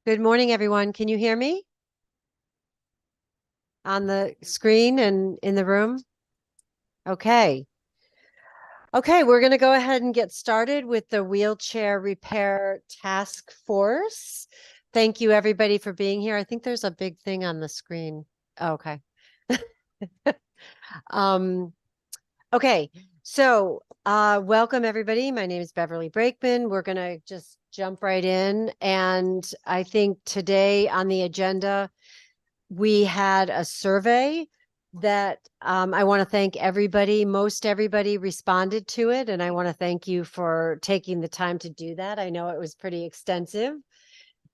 Good morning, everyone. Can you hear me on the screen and in the room? Okay. Okay, we're going to go ahead and get started with the wheelchair repair task force. Thank you, everybody, for being here. I think there's a big thing on the screen. Oh, okay. Um, okay, so welcome, everybody. My name is Beverly Brakeman. We're going to just jump right in. And I think today on the agenda, we had a survey that I want to thank everybody. Most everybody responded to it, and I want to thank you for taking the time to do that. I know it was pretty extensive,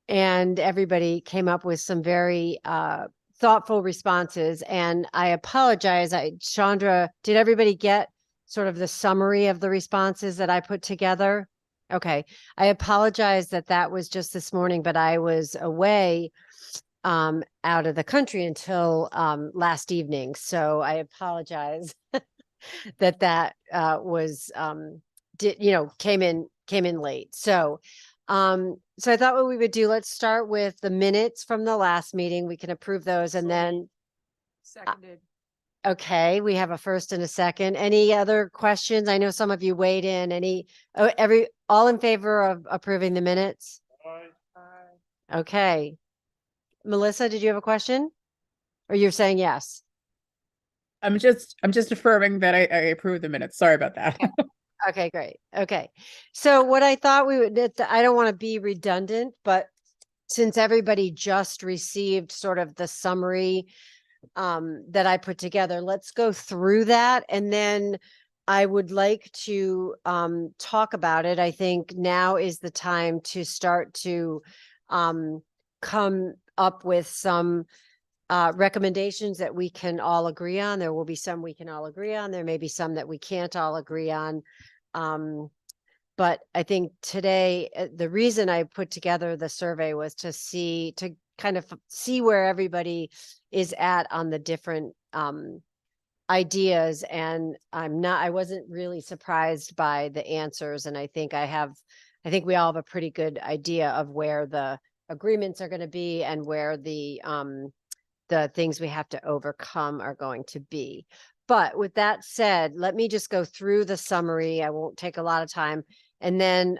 and everybody came up with some very thoughtful responses. And I apologize. Chandra, did everybody get sort of the summary of the responses that I put together? Okay. I apologize that that was just this morning, but I was away out of the country until last evening. So I apologize that was came in late. So I thought what we would do, let's start with the minutes from the last meeting. We can approve those and then Seconded. okay, we have a first and a second. Any other questions? I know some of you weighed in. All in favor of approving the minutes? Okay. Melissa, did you have a question? Or you're saying yes? I'm just affirming that I approve the minutes. Sorry about that. Okay, great. Okay. So what I thought I don't want to be redundant, but since everybody just received sort of the summary that I put together, let's go through that. And then I would like to talk about it. I think now is the time to start to come up with some recommendations that we can all agree on. There will be some we can all agree on. There may be some that we can't all agree on. But I think today, the reason I put together the survey was to kind of see where everybody is at on the different ideas. And I wasn't really surprised by the answers. And I think we all have a pretty good idea of where the agreements are going to be and where the things we have to overcome are going to be. But with that said, let me just go through the summary. I won't take a lot of time. And then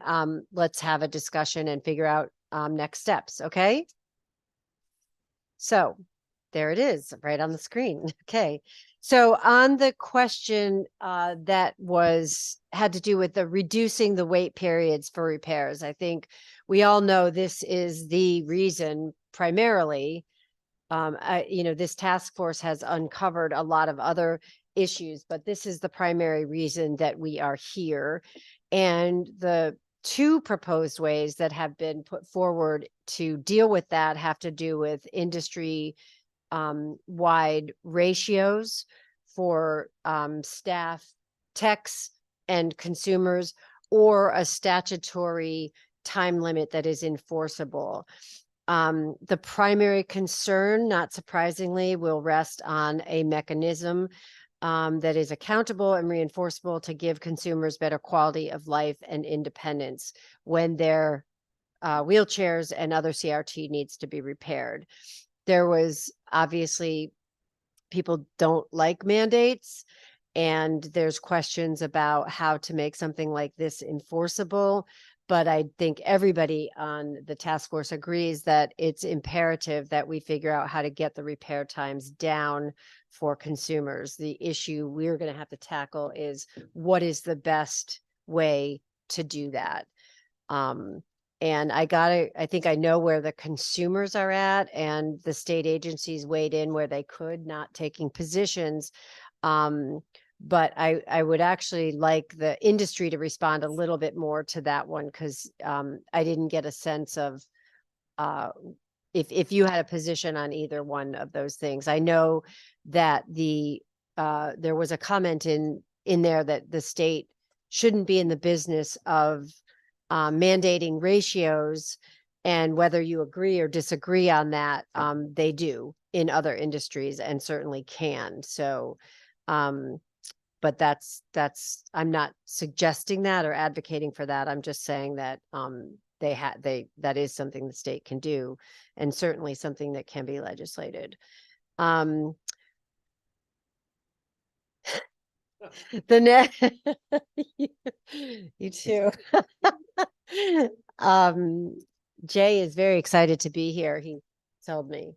let's have a discussion and figure out next steps. Okay. So there it is right on the screen. Okay. So on the question that had to do with the reducing the wait periods for repairs, I think we all know this is the reason primarily. This task force has uncovered a lot of other issues, but this is the primary reason that we are here. And the two proposed ways that have been put forward to deal with that have to do with industry wide ratios for staff, techs, and consumers, or a statutory time limit that is enforceable. The primary concern, not surprisingly, will rest on a mechanism that is accountable and reinforceable to give consumers better quality of life and independence when their wheelchairs and other CRT needs to be repaired. There was obviously people don't like mandates, and there's questions about how to make something like this enforceable. But I think everybody on the task force agrees that it's imperative that we figure out how to get the repair times down for consumers. The issue we're going to have to tackle is what is the best way to do that. And I think I know where the consumers are at, and the state agencies weighed in where they could, not taking positions. But I would actually like the industry to respond a little bit more to that one, because I didn't get a sense of if you had a position on either one of those things. I know that there was a comment in there that the state shouldn't be in the business of mandating ratios, and whether you agree or disagree on that, they do in other industries and certainly can. So, but that's I'm not suggesting that or advocating for that. I'm just saying that that is something the state can do, and certainly something that can be legislated. Um, the next, you too. Jay is very excited to be here. He told me.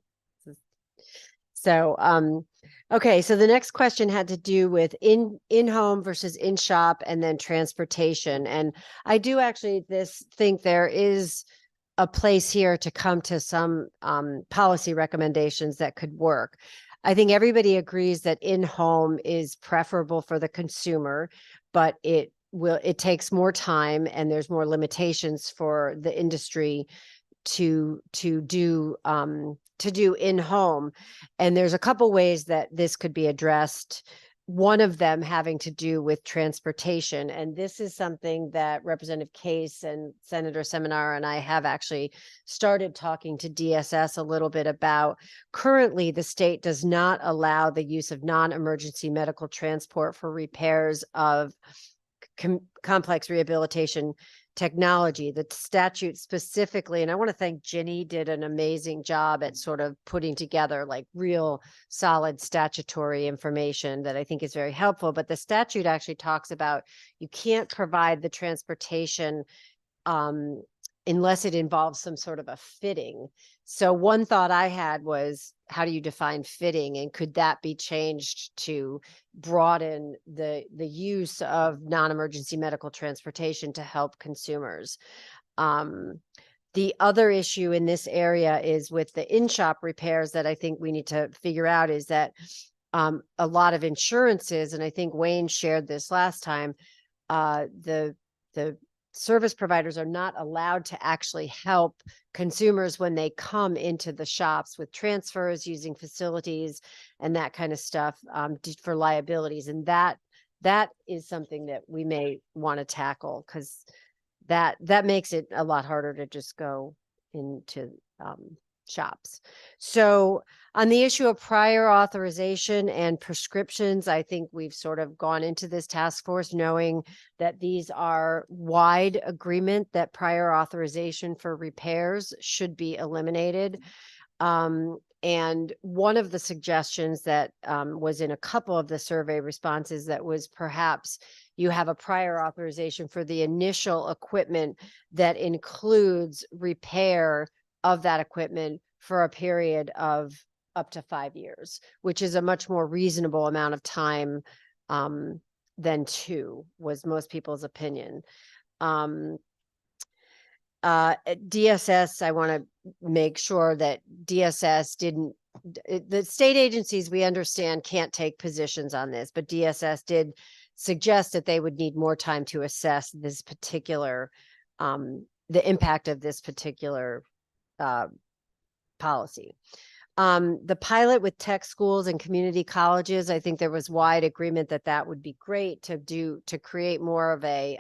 So, okay. So the next question had to do with in-home versus in-shop and then transportation. And I do actually think there is a place here to come to some policy recommendations that could work. I think everybody agrees that in-home is preferable for the consumer, but it takes more time and there's more limitations for the industry to do in-home. And there's a couple ways that this could be addressed. One of them having to do with transportation. And this is something that Representative Case and Senator Seminar and I have actually started talking to DSS a little bit about. Currently, the state does not allow the use of non-emergency medical transport for repairs of complex rehabilitation technology. The statute specifically, and I want to thank Ginny, did an amazing job at sort of putting together like real solid statutory information that I think is very helpful. But the statute actually talks about you can't provide the transportation unless it involves some sort of a fitting. So one thought I had was, how do you define fitting, and could that be changed to broaden the use of non-emergency medical transportation to help consumers? The other issue in this area is with the in-shop repairs that I think we need to figure out is that a lot of insurances, and I think Wayne shared this last time, the service providers are not allowed to actually help consumers when they come into the shops with transfers, using facilities and that kind of stuff for liabilities. And that is something that we may want to tackle, because that makes it a lot harder to just go into shops. So on the issue of prior authorization and prescriptions, I think we've sort of gone into this task force knowing that these are wide agreement that prior authorization for repairs should be eliminated. And one of the suggestions that was in a couple of the survey responses that was perhaps you have a prior authorization for the initial equipment that includes repair of that equipment for a period of up to 5 years, which is a much more reasonable amount of time than 2, was most people's opinion. DSS, I want to make sure that DSS didn't, the state agencies, we understand, can't take positions on this, but DSS did suggest that they would need more time to assess this particular, the impact of this particular policy. The pilot with tech schools and community colleges, I think there was wide agreement that that would be great to create more of a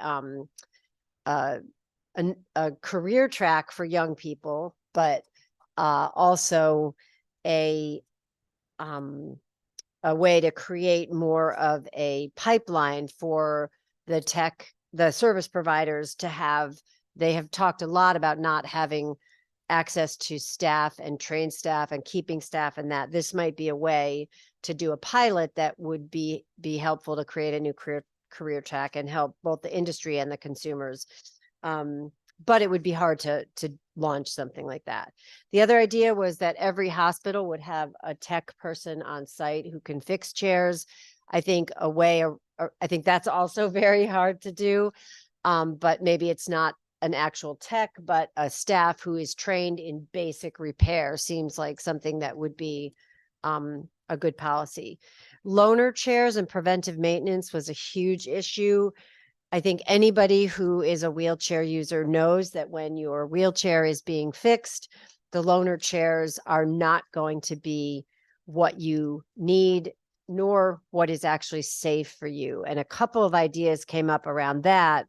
career track for young people, but also a way to create more of a pipeline for the service providers to have. They have talked a lot about not having access to staff and trained staff and keeping staff, and that this might be a way to do a pilot that would be helpful to create a new career track and help both the industry and the consumers. But it would be hard to launch something like that. The other idea was that every hospital would have a tech person on site who can fix chairs. I think I think that's also very hard to do, but maybe it's not an actual tech, but a staff who is trained in basic repair seems like something that would be a good policy. Loaner chairs and preventive maintenance was a huge issue. I think anybody who is a wheelchair user knows that when your wheelchair is being fixed, the loaner chairs are not going to be what you need, nor what is actually safe for you. And a couple of ideas came up around that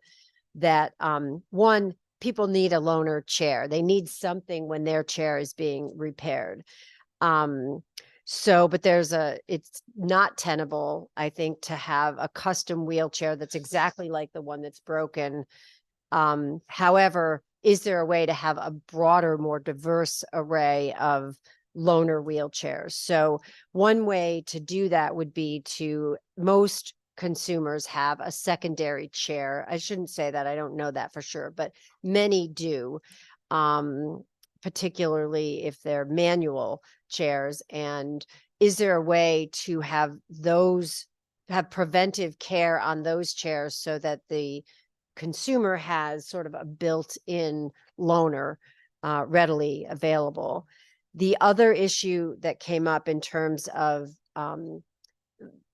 one, people need a loaner chair. They need something when their chair is being repaired. But it's not tenable, I think, to have a custom wheelchair that's exactly like the one that's broken. However, is there a way to have a broader, more diverse array of loaner wheelchairs? So one way to do that would be to, most consumers have a secondary chair. I shouldn't say that, I don't know that for sure, but many do, particularly if they're manual chairs. And is there a way to have preventive care on those chairs so that the consumer has sort of a built-in loaner readily available? The other issue that came up in terms of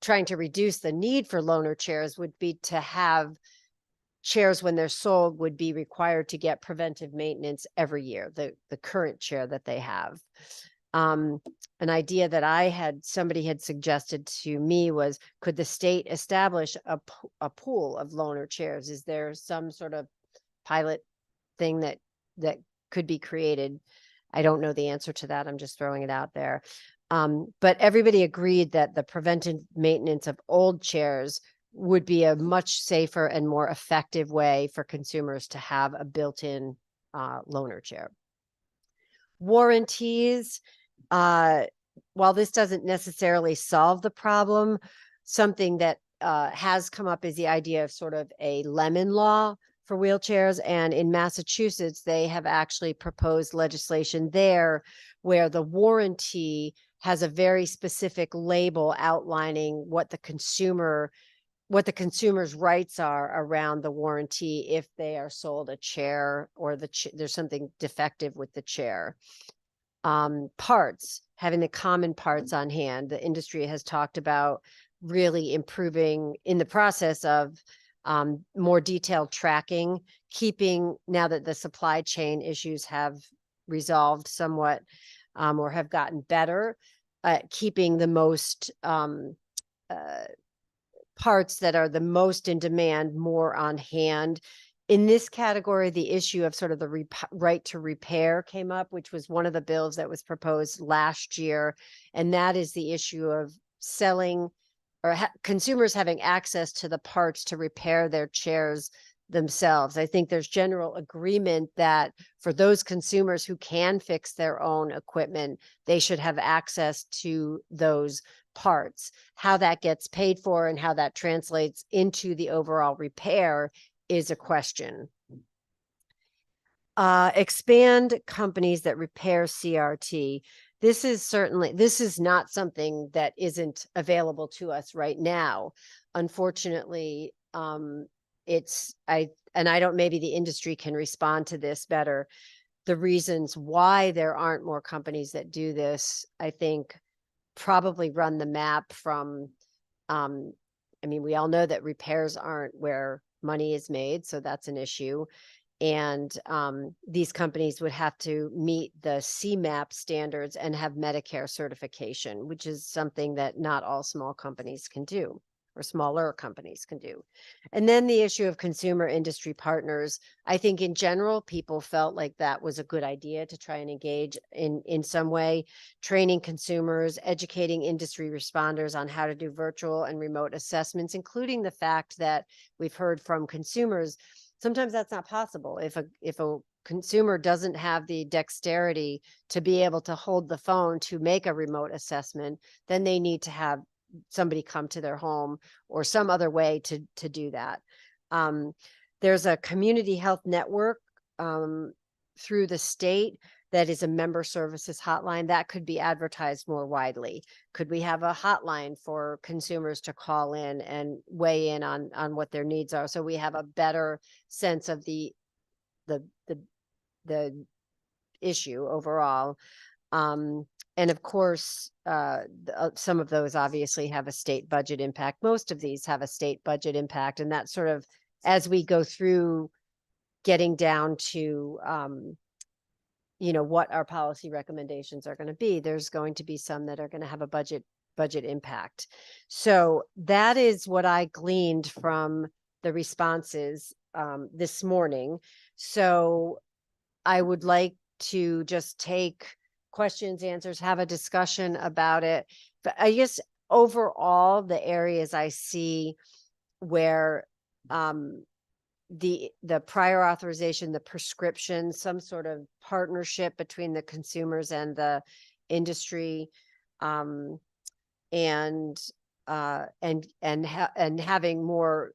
trying to reduce the need for loaner chairs would be to have chairs, when they're sold, would be required to get preventive maintenance every year, the current chair that they have. An idea that somebody had suggested to me was, could the state establish a pool of loaner chairs? Is there some sort of pilot thing that could be created? I don't know the answer to that. I'm just throwing it out there. But everybody agreed that the preventive maintenance of old chairs would be a much safer and more effective way for consumers to have a built-in loaner chair. Warranties, while this doesn't necessarily solve the problem, something that has come up is the idea of sort of a lemon law for wheelchairs. And in Massachusetts, they have actually proposed legislation there where the warranty has a very specific label outlining what the consumer's rights are around the warranty if they are sold a chair or there's something defective with the chair. Parts, having the common parts on hand. The industry has talked about really improving in the process of more detailed tracking, now that the supply chain issues have resolved somewhat or have gotten better, keeping the most parts that are the most in demand more on hand. In this category, the issue of sort of the right to repair came up, which was one of the bills that was proposed last year. And that is the issue of selling or consumers having access to the parts to repair their chairs themselves. I think there's general agreement that for those consumers who can fix their own equipment, they should have access to those parts. How that gets paid for and how that translates into the overall repair is a question. Expand companies that repair CRT. This is not something that isn't available to us right now. Unfortunately, maybe the industry can respond to this better. The reasons why there aren't more companies that do this, I think, probably run the map from, we all know that repairs aren't where money is made, so that's an issue. And these companies would have to meet the CMAP standards and have Medicare certification, which is something that not all small companies can do, or smaller companies can do. And then the issue of consumer industry partners. I think in general, people felt like that was a good idea to try and engage in some way, training consumers, educating industry responders on how to do virtual and remote assessments, including the fact that we've heard from consumers, sometimes that's not possible. If a consumer doesn't have the dexterity to be able to hold the phone to make a remote assessment, then they need to have somebody come to their home or some other way to do that. There's a community health network through the state that is a member services hotline that could be advertised more widely. Could we have a hotline for consumers to call in and weigh in on what their needs are, so we have a better sense of the issue overall? And of course, some of those obviously have a state budget impact. Most of these have a state budget impact, and that sort of, as we go through getting down to what our policy recommendations are going to be, there's going to be some that are going to have a budget impact. So that is what I gleaned from the responses this morning. So I would like to just take questions, answers, have a discussion about it. But I guess overall, the areas I see where the prior authorization, the prescription, some sort of partnership between the consumers and the industry. Um, and having more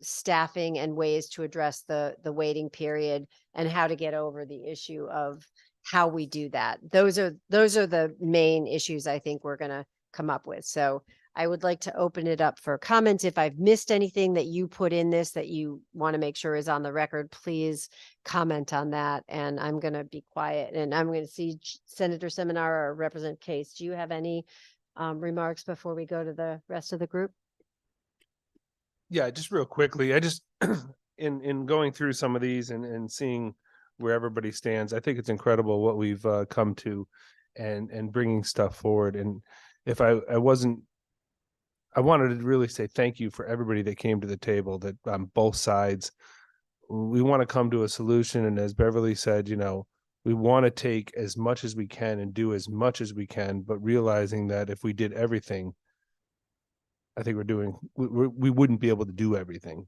staffing and ways to address the waiting period and how to get over the issue of how we do that. Those are the main issues I think we're going to come up with. So I would like to open it up for comments. If I've missed anything that you put in this that you want to make sure is on the record, please comment on that. And I'm going to be quiet, and I'm going to see Senator Seminar or Representative Case. Do you have any remarks before we go to the rest of the group? Yeah, just real quickly, I just in going through some of these and seeing where everybody stands, I think it's incredible what we've come to, and bringing stuff forward. And if I wanted to really say thank you for everybody that came to the table, that on both sides. We want to come to a solution, and as Beverly said, we want to take as much as we can and do as much as we can, but realizing that if we did everything, I think we wouldn't be able to do everything.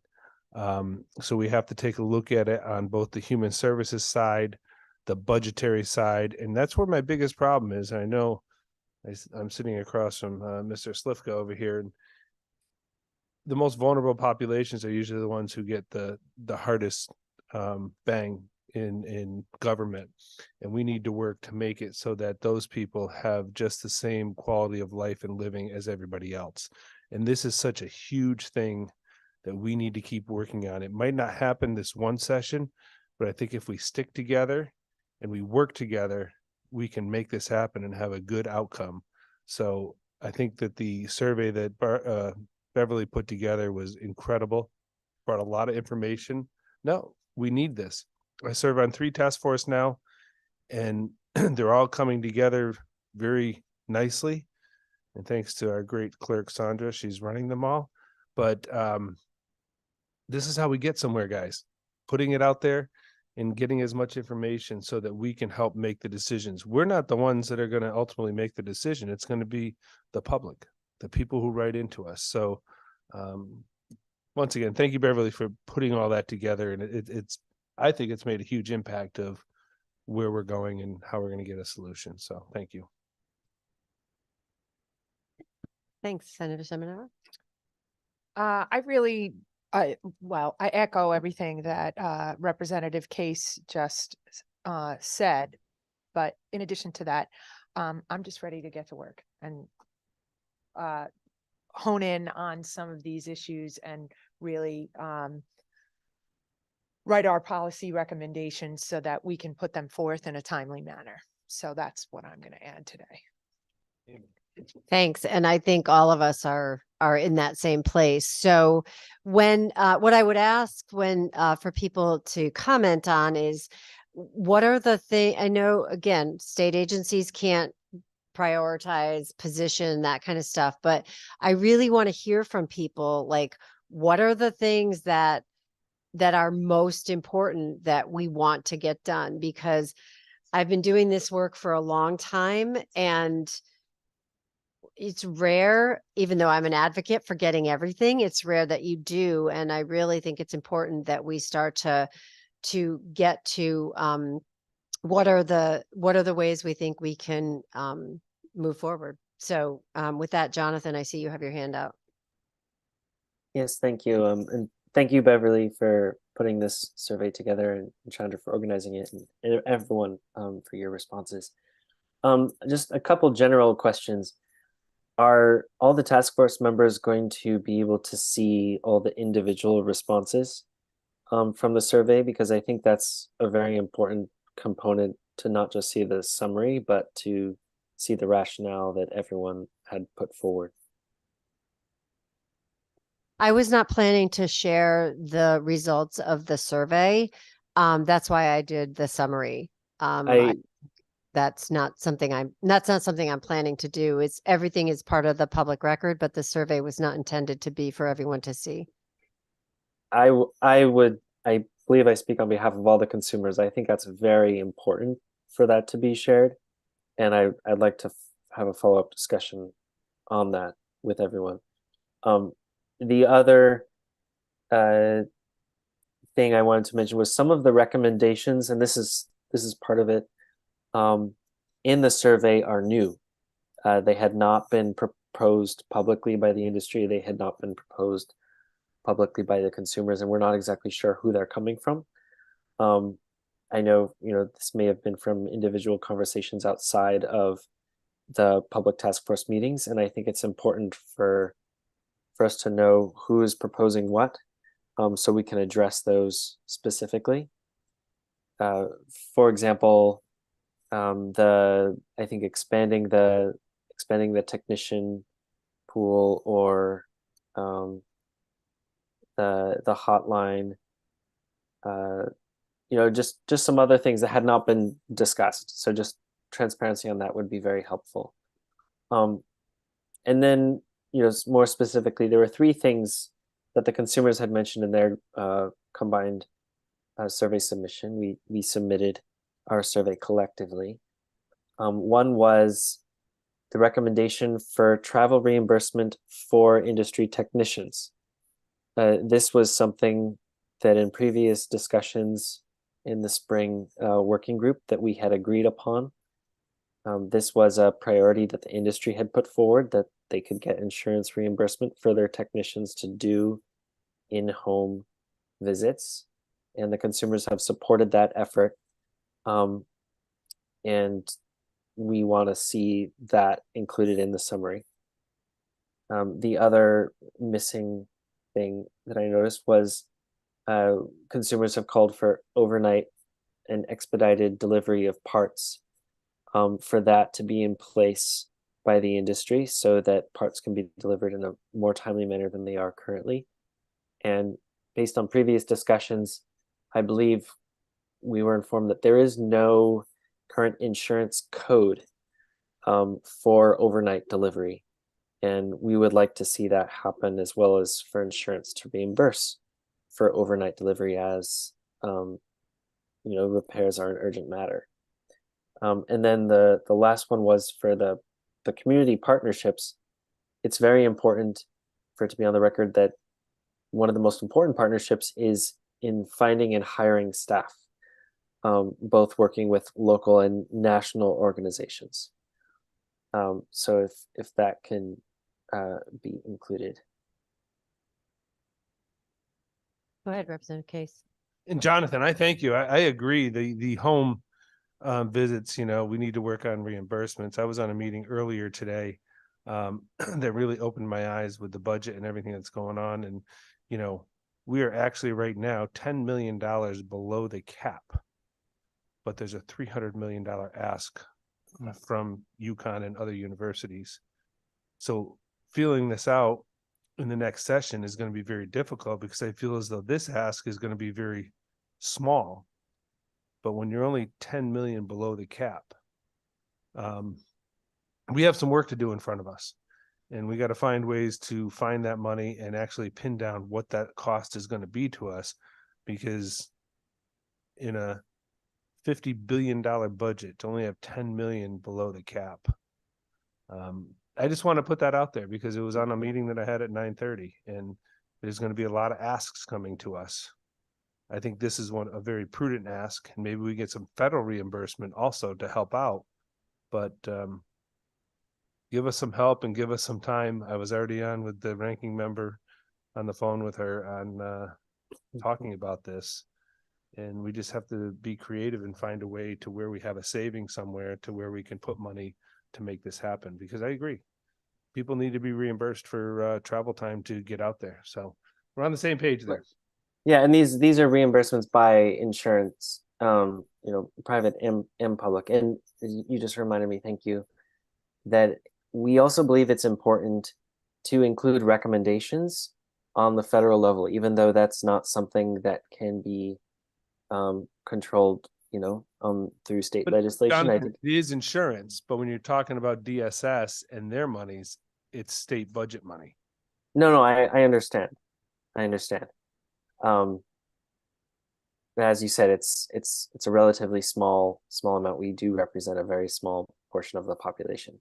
So we have to take a look at it on both the human services side, the budgetary side, and that's where my biggest problem is. I know I'm sitting across from Mr. Slifka over here, and the most vulnerable populations are usually the ones who get the hardest bang in government, and we need to work to make it so that those people have just the same quality of life and living as everybody else. And this is such a huge thing that we need to keep working on. It might not happen this one session, but I think if we stick together and we work together, we can make this happen and have a good outcome. So I think that the survey that Beverly put together was incredible, brought a lot of information. No, we need this. I serve on 3 task force now, and they're all coming together very nicely. And thanks to our great clerk, Sandra, she's running them all. But this is how we get somewhere, guys. Putting it out there and getting as much information so that we can help make the decisions. We're not the ones that are going to ultimately make the decision. It's going to be the public, the people who write into us. So once again, thank you, Beverly, for putting all that together. And I think it's made a huge impact of where we're going and how we're going to get a solution. So thank you. Thanks, Senator Seminar. I echo everything that Representative Case just said. But in addition to that, I'm just ready to get to work and hone in on some of these issues and really write our policy recommendations so that we can put them forth in a timely manner. So that's what I'm going to add today. Thanks. And I think all of us are in that same place. So when what I would ask when for people to comment on is, what are the things, I know, again, state agencies can't prioritize position, that kind of stuff, but I really want to hear from people, like, what are the things that are most important that we want to get done? Because I've been doing this work for a long time, and it's rare, even though I'm an advocate for getting everything, it's rare that you do. And I really think it's important that we start to get to what are the ways we think we can move forward. So with that, Jonathan, I see you have your hand out. Yes, thank you. And thank you, Beverly, for putting this survey together, and Chandra for organizing it, and everyone for your responses. Just a couple general questions. Are all the task force members going to be able to see all the individual responses from the survey? Because I think that's a very important component, to not just see the summary, but to see the rationale that everyone had put forward. I was not planning to share the results of the survey. That's why I did the summary. That's not something I'm planning to do. It's everything is part of the public record, but the survey was not intended to be for everyone to see. I believe I speak on behalf of all the consumers. I think that's very important for that to be shared. And I'd like to have a follow-up discussion on that with everyone. The other thing I wanted to mention was some of the recommendations, and this is part of it, in the survey are new. They had not been proposed publicly by the industry. They had not been proposed publicly by the consumers, and we're not exactly sure who they're coming from. I know, this may have been from individual conversations outside of the public task force meetings, and I think it's important for us to know who is proposing what, so we can address those specifically. For example, I think expanding the technician pool, or the hotline, just some other things that had not been discussed. So just transparency on that would be very helpful. And then, more specifically, there were 3 things that the consumers had mentioned in their combined survey submission. We submitted our survey collectively. One was the recommendation for travel reimbursement for industry technicians. This was something that in previous discussions in the spring working group that we had agreed upon. This was a priority that the industry had put forward, that they could get insurance reimbursement for their technicians to do in-home visits, and the consumers have supported that effort. And we want to see that included in the summary. The other missing thing that I noticed was consumers have called for overnight and expedited delivery of parts, for that to be in place by the industry so that parts can be delivered in a more timely manner than they are currently. And based on previous discussions, I believe we were informed that there is no current insurance code for overnight delivery. And we would like to see that happen, as well as for insurance to reimburse for overnight delivery, as repairs are an urgent matter. And then the last one was for the community partnerships. It's very important for it to be on the record that one of the most important partnerships is in finding and hiring staff, both working with local and national organizations. So if that can be included. Go ahead, Representative Case. And Jonathan, I thank you. I agree. The home visits, we need to work on reimbursements. I was on a meeting earlier today that really opened my eyes with the budget and everything that's going on. And, we are actually right now $10 million below the cap, but there's a $300 million ask from UConn and other universities. So feeling this out in the next session is going to be very difficult, because I feel as though this ask is going to be very small. But when you're only 10 million below the cap, we have some work to do in front of us, and we got to find ways to find that money and actually pin down what that cost is going to be to us, because in a $50 billion budget to only have 10 million below the cap. I just want to put that out there, because it was on a meeting that I had at 9:30, and there's going to be a lot of asks coming to us. I think this is a very prudent ask, and maybe we get some federal reimbursement also to help out, but give us some help and give us some time. I was already on with the ranking member on the phone with her on talking about this, and we just have to be creative and find a way to where we have a saving somewhere to where we can put money to make this happen, because I agree. People need to be reimbursed for travel time to get out there. So we're on the same page there. Yeah, and these are reimbursements by insurance, private and public. And you just reminded me, thank you, that we also believe it's important to include recommendations on the federal level, even though that's not something that can be controlled, through state legislation. Jonathan, it is insurance, but when you're talking about DSS and their monies, it's state budget money. No, I understand. As you said, it's a relatively small amount. We do represent a very small portion of the population.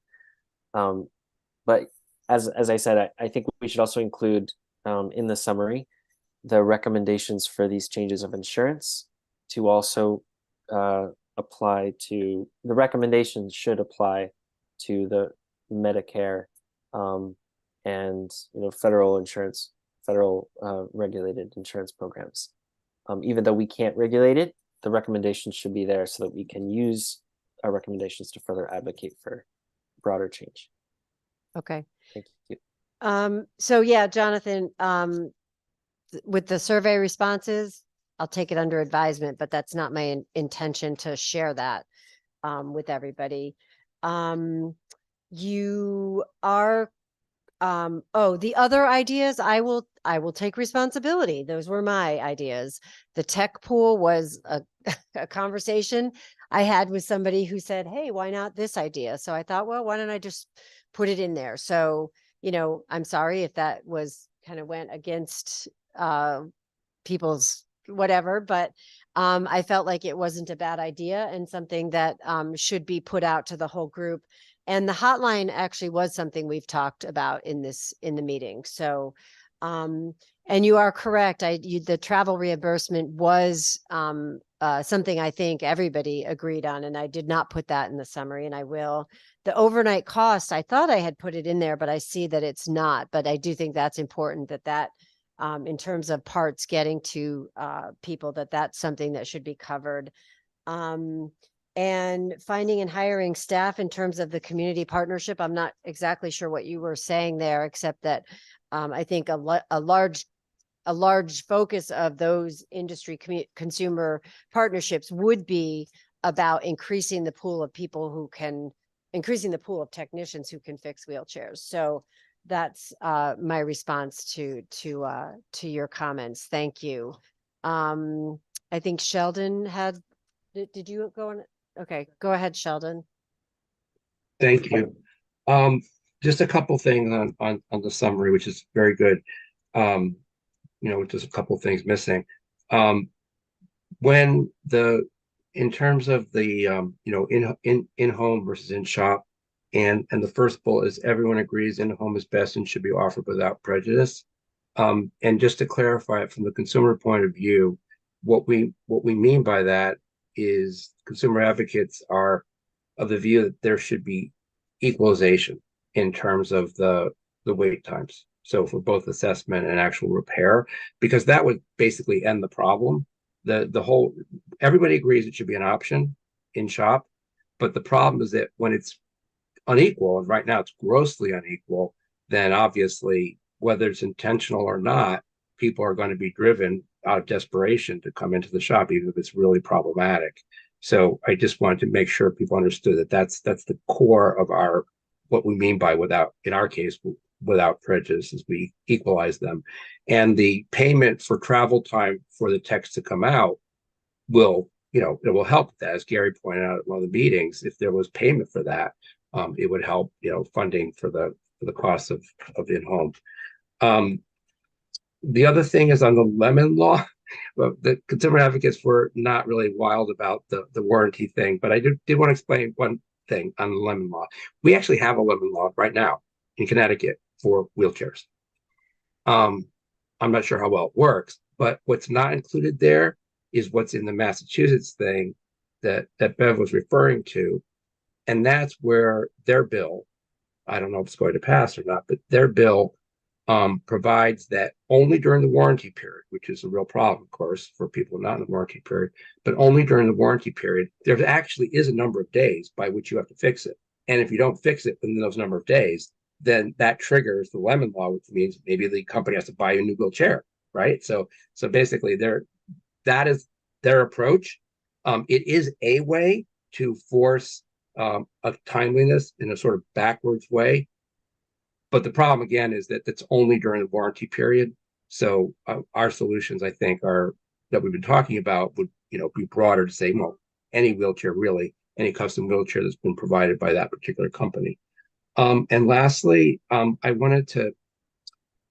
But as I said, I think we should also include in the summary the recommendations for these changes of insurance to also apply to the recommendations should apply to the Medicare and federal regulated insurance programs. Even though we can't regulate it, the recommendations should be there so that we can use our recommendations to further advocate for broader change. Okay. Thank you. So yeah, Jonathan, with the survey responses, I'll take it under advisement, but that's not my intention to share that with everybody. You are the other ideas, I will take responsibility. Those were my ideas. The tech pool was a conversation I had with somebody who said, hey, why not this idea? So I thought, well, why don't I just put it in there? So, I'm sorry if that was kind of went against people's whatever, but I felt like it wasn't a bad idea and something that should be put out to the whole group. And the hotline actually was something we've talked about in the meeting. So, and you are correct. The travel reimbursement was something I think everybody agreed on, and I did not put that in the summary, and I will. The overnight cost, I thought I had put it in there, but I see that it's not. But I do think that's important that in terms of parts getting to people, that's something that should be covered. And finding and hiring staff in terms of the community partnership, I'm not exactly sure what you were saying there, except that I think a large focus of those industry consumer partnerships would be about increasing the pool of technicians who can fix wheelchairs. So that's my response to your comments. Thank you. I think Sheldon had. Did you go on? Okay, go ahead, Sheldon. Thank you. Just a couple things on the summary, which is very good. Just a couple things missing. In terms of the in home versus in shop, and the first bullet is everyone agrees in home is best and should be offered without prejudice. And just to clarify it from the consumer point of view, what we mean by that is consumer advocates are of the view that there should be equalization in terms of the wait times. So for both assessment and actual repair, because that would basically end the problem. Everybody agrees it should be an option in shop, but the problem is that when it's unequal, and right now it's grossly unequal, then obviously whether it's intentional or not, people are going to be driven out of desperation to come into the shop, even if it's really problematic. So I just wanted to make sure people understood that that's the core of what we mean by in our case, without prejudice, as we equalize them. And the payment for travel time for the text to come out it will help with that. As Gary pointed out at one of the meetings, if there was payment for that, it would help, funding for the cost of in-home. The other thing is on the Lemon Law. Well, the consumer advocates were not really wild about the warranty thing, but I did want to explain one thing on the Lemon Law. We actually have a Lemon Law right now in Connecticut for wheelchairs. I'm not sure how well it works, but what's not included there is what's in the Massachusetts thing that Bev was referring to, and that's where their bill, I don't know if it's going to pass or not, but their bill provides that only during the warranty period, which is a real problem, of course, for people not in the warranty period, but only during the warranty period, there actually is a number of days by which you have to fix it. And if you don't fix it within those number of days, then that triggers the Lemon Law, which means maybe the company has to buy you a new wheelchair, right? So basically that is their approach. It is a way to force a timeliness in a sort of backwards way. But the problem, again, is that it's only during the warranty period. So our solutions, I think, that we've been talking about would, be broader to say, well, any wheelchair, really, any custom wheelchair that's been provided by that particular company. And lastly, I wanted to,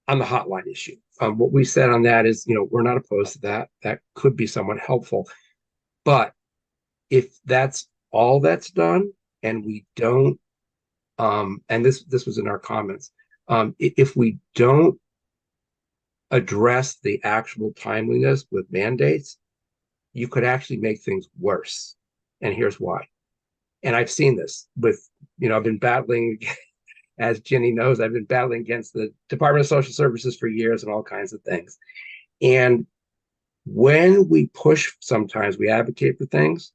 on the hotline issue, what we said on that is, we're not opposed to that. That could be somewhat helpful. But if that's all that's done and we don't, and this was in our comments, if we don't address the actual timeliness with mandates, you could actually make things worse. And here's why. And I've seen this with, I've been battling, as Ginny knows, I've been battling against the Department of Social Services for years and all kinds of things. And when we push, sometimes we advocate for things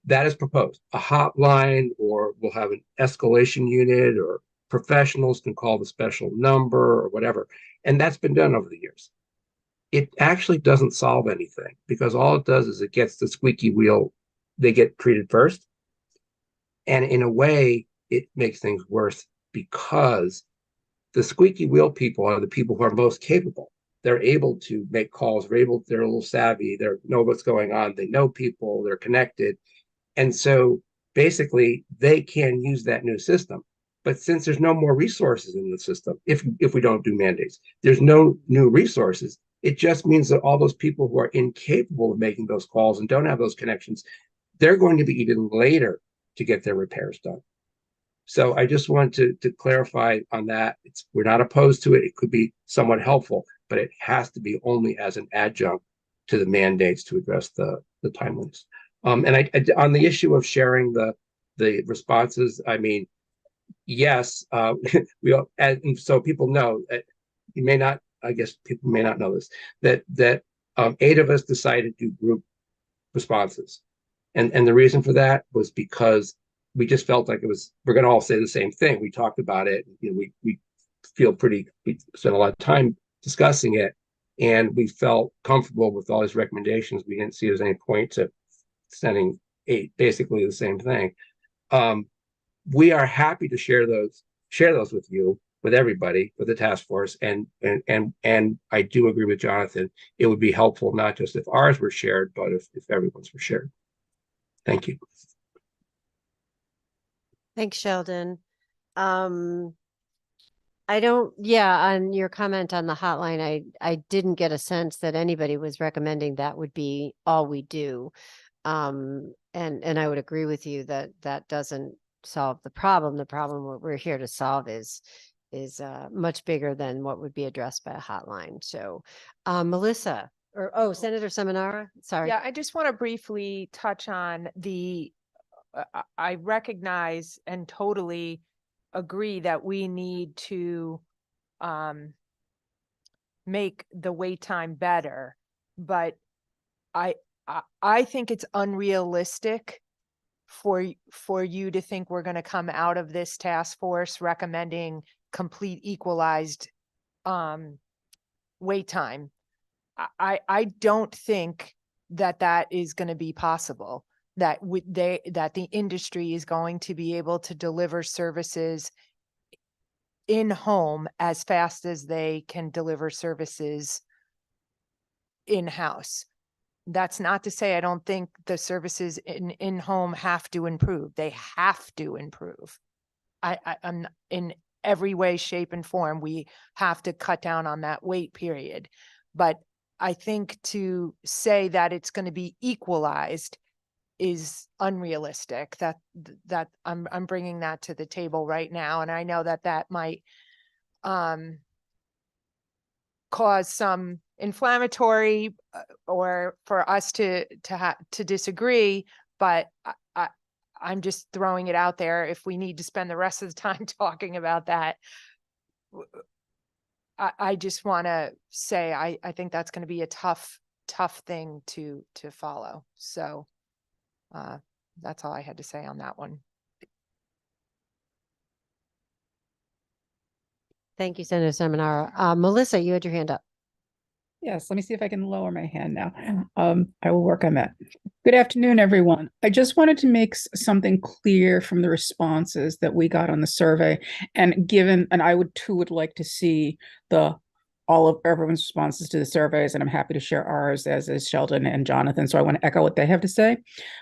that is proposed, a hotline, or we'll have an escalation unit, or professionals can call the special number or whatever. And that's been done over the years. It actually doesn't solve anything, because all it does is it gets the squeaky wheel, they get treated first. And in a way, it makes things worse, because the squeaky wheel people are the people who are most capable. They're able to make calls, they're a little savvy, they know what's going on, they know people, they're connected. And so basically they can use that new system. But since there's no more resources in the system, if we don't do mandates, there's no new resources. It just means that all those people who are incapable of making those calls and don't have those connections, they're going to be even later to get their repairs done. So I just want to clarify on that. We're not opposed to it. It could be somewhat helpful, but it has to be only as an adjunct to the mandates to address the timeliness. And I on the issue of sharing the responses, I mean, yes, we all, and so people know. You may not, I guess people may not know this, that 8 of us decided to do group responses, and the reason for that was because we just felt like we're going to all say the same thing. We talked about it. We feel we spent a lot of time discussing it, and we felt comfortable with all these recommendations. We didn't see there's any point to sending 8 basically the same thing. We are happy to share those with you, with everybody, with the task force, and I do agree with Jonathan. It would be helpful not just if ours were shared, but if everyone's were shared. Thank you. Thanks, Sheldon. On your comment on the hotline, I didn't get a sense that anybody was recommending that would be all we do. And I would agree with you that doesn't solve the problem. The problem what we're here to solve is much bigger than what would be addressed by a hotline. So, Melissa, Senator Seminara, sorry. Yeah, I just want to briefly touch on I recognize and totally agree that we need to make the wait time better, but I think it's unrealistic for you to think we're going to come out of this task force recommending complete equalized wait time. I don't think that is going to be possible. That the industry is going to be able to deliver services in home as fast as they can deliver services in-house. That's not to say I don't think the services in home have to improve. They have to improve. I'm in every way, shape, and form. We have to cut down on that wait period. But I think to say that it's going to be equalized is unrealistic. That I'm bringing that to the table right now, and I know that might cause some inflammatory or for us to disagree, but I'm just throwing it out there. If we need to spend the rest of the time talking about that, I just want to say I think that's going to be a tough thing to follow. So that's all I had to say on that one. Thank you, Senator Seminara. Melissa, you had your hand up. Yes, let me see if I can lower my hand now. I will work on that. Good afternoon, everyone. I just wanted to make something clear from the responses that we got on the survey, and I would like to see all of everyone's responses to the surveys, and I'm happy to share ours, as is Sheldon and Jonathan. So I want to echo what they have to say.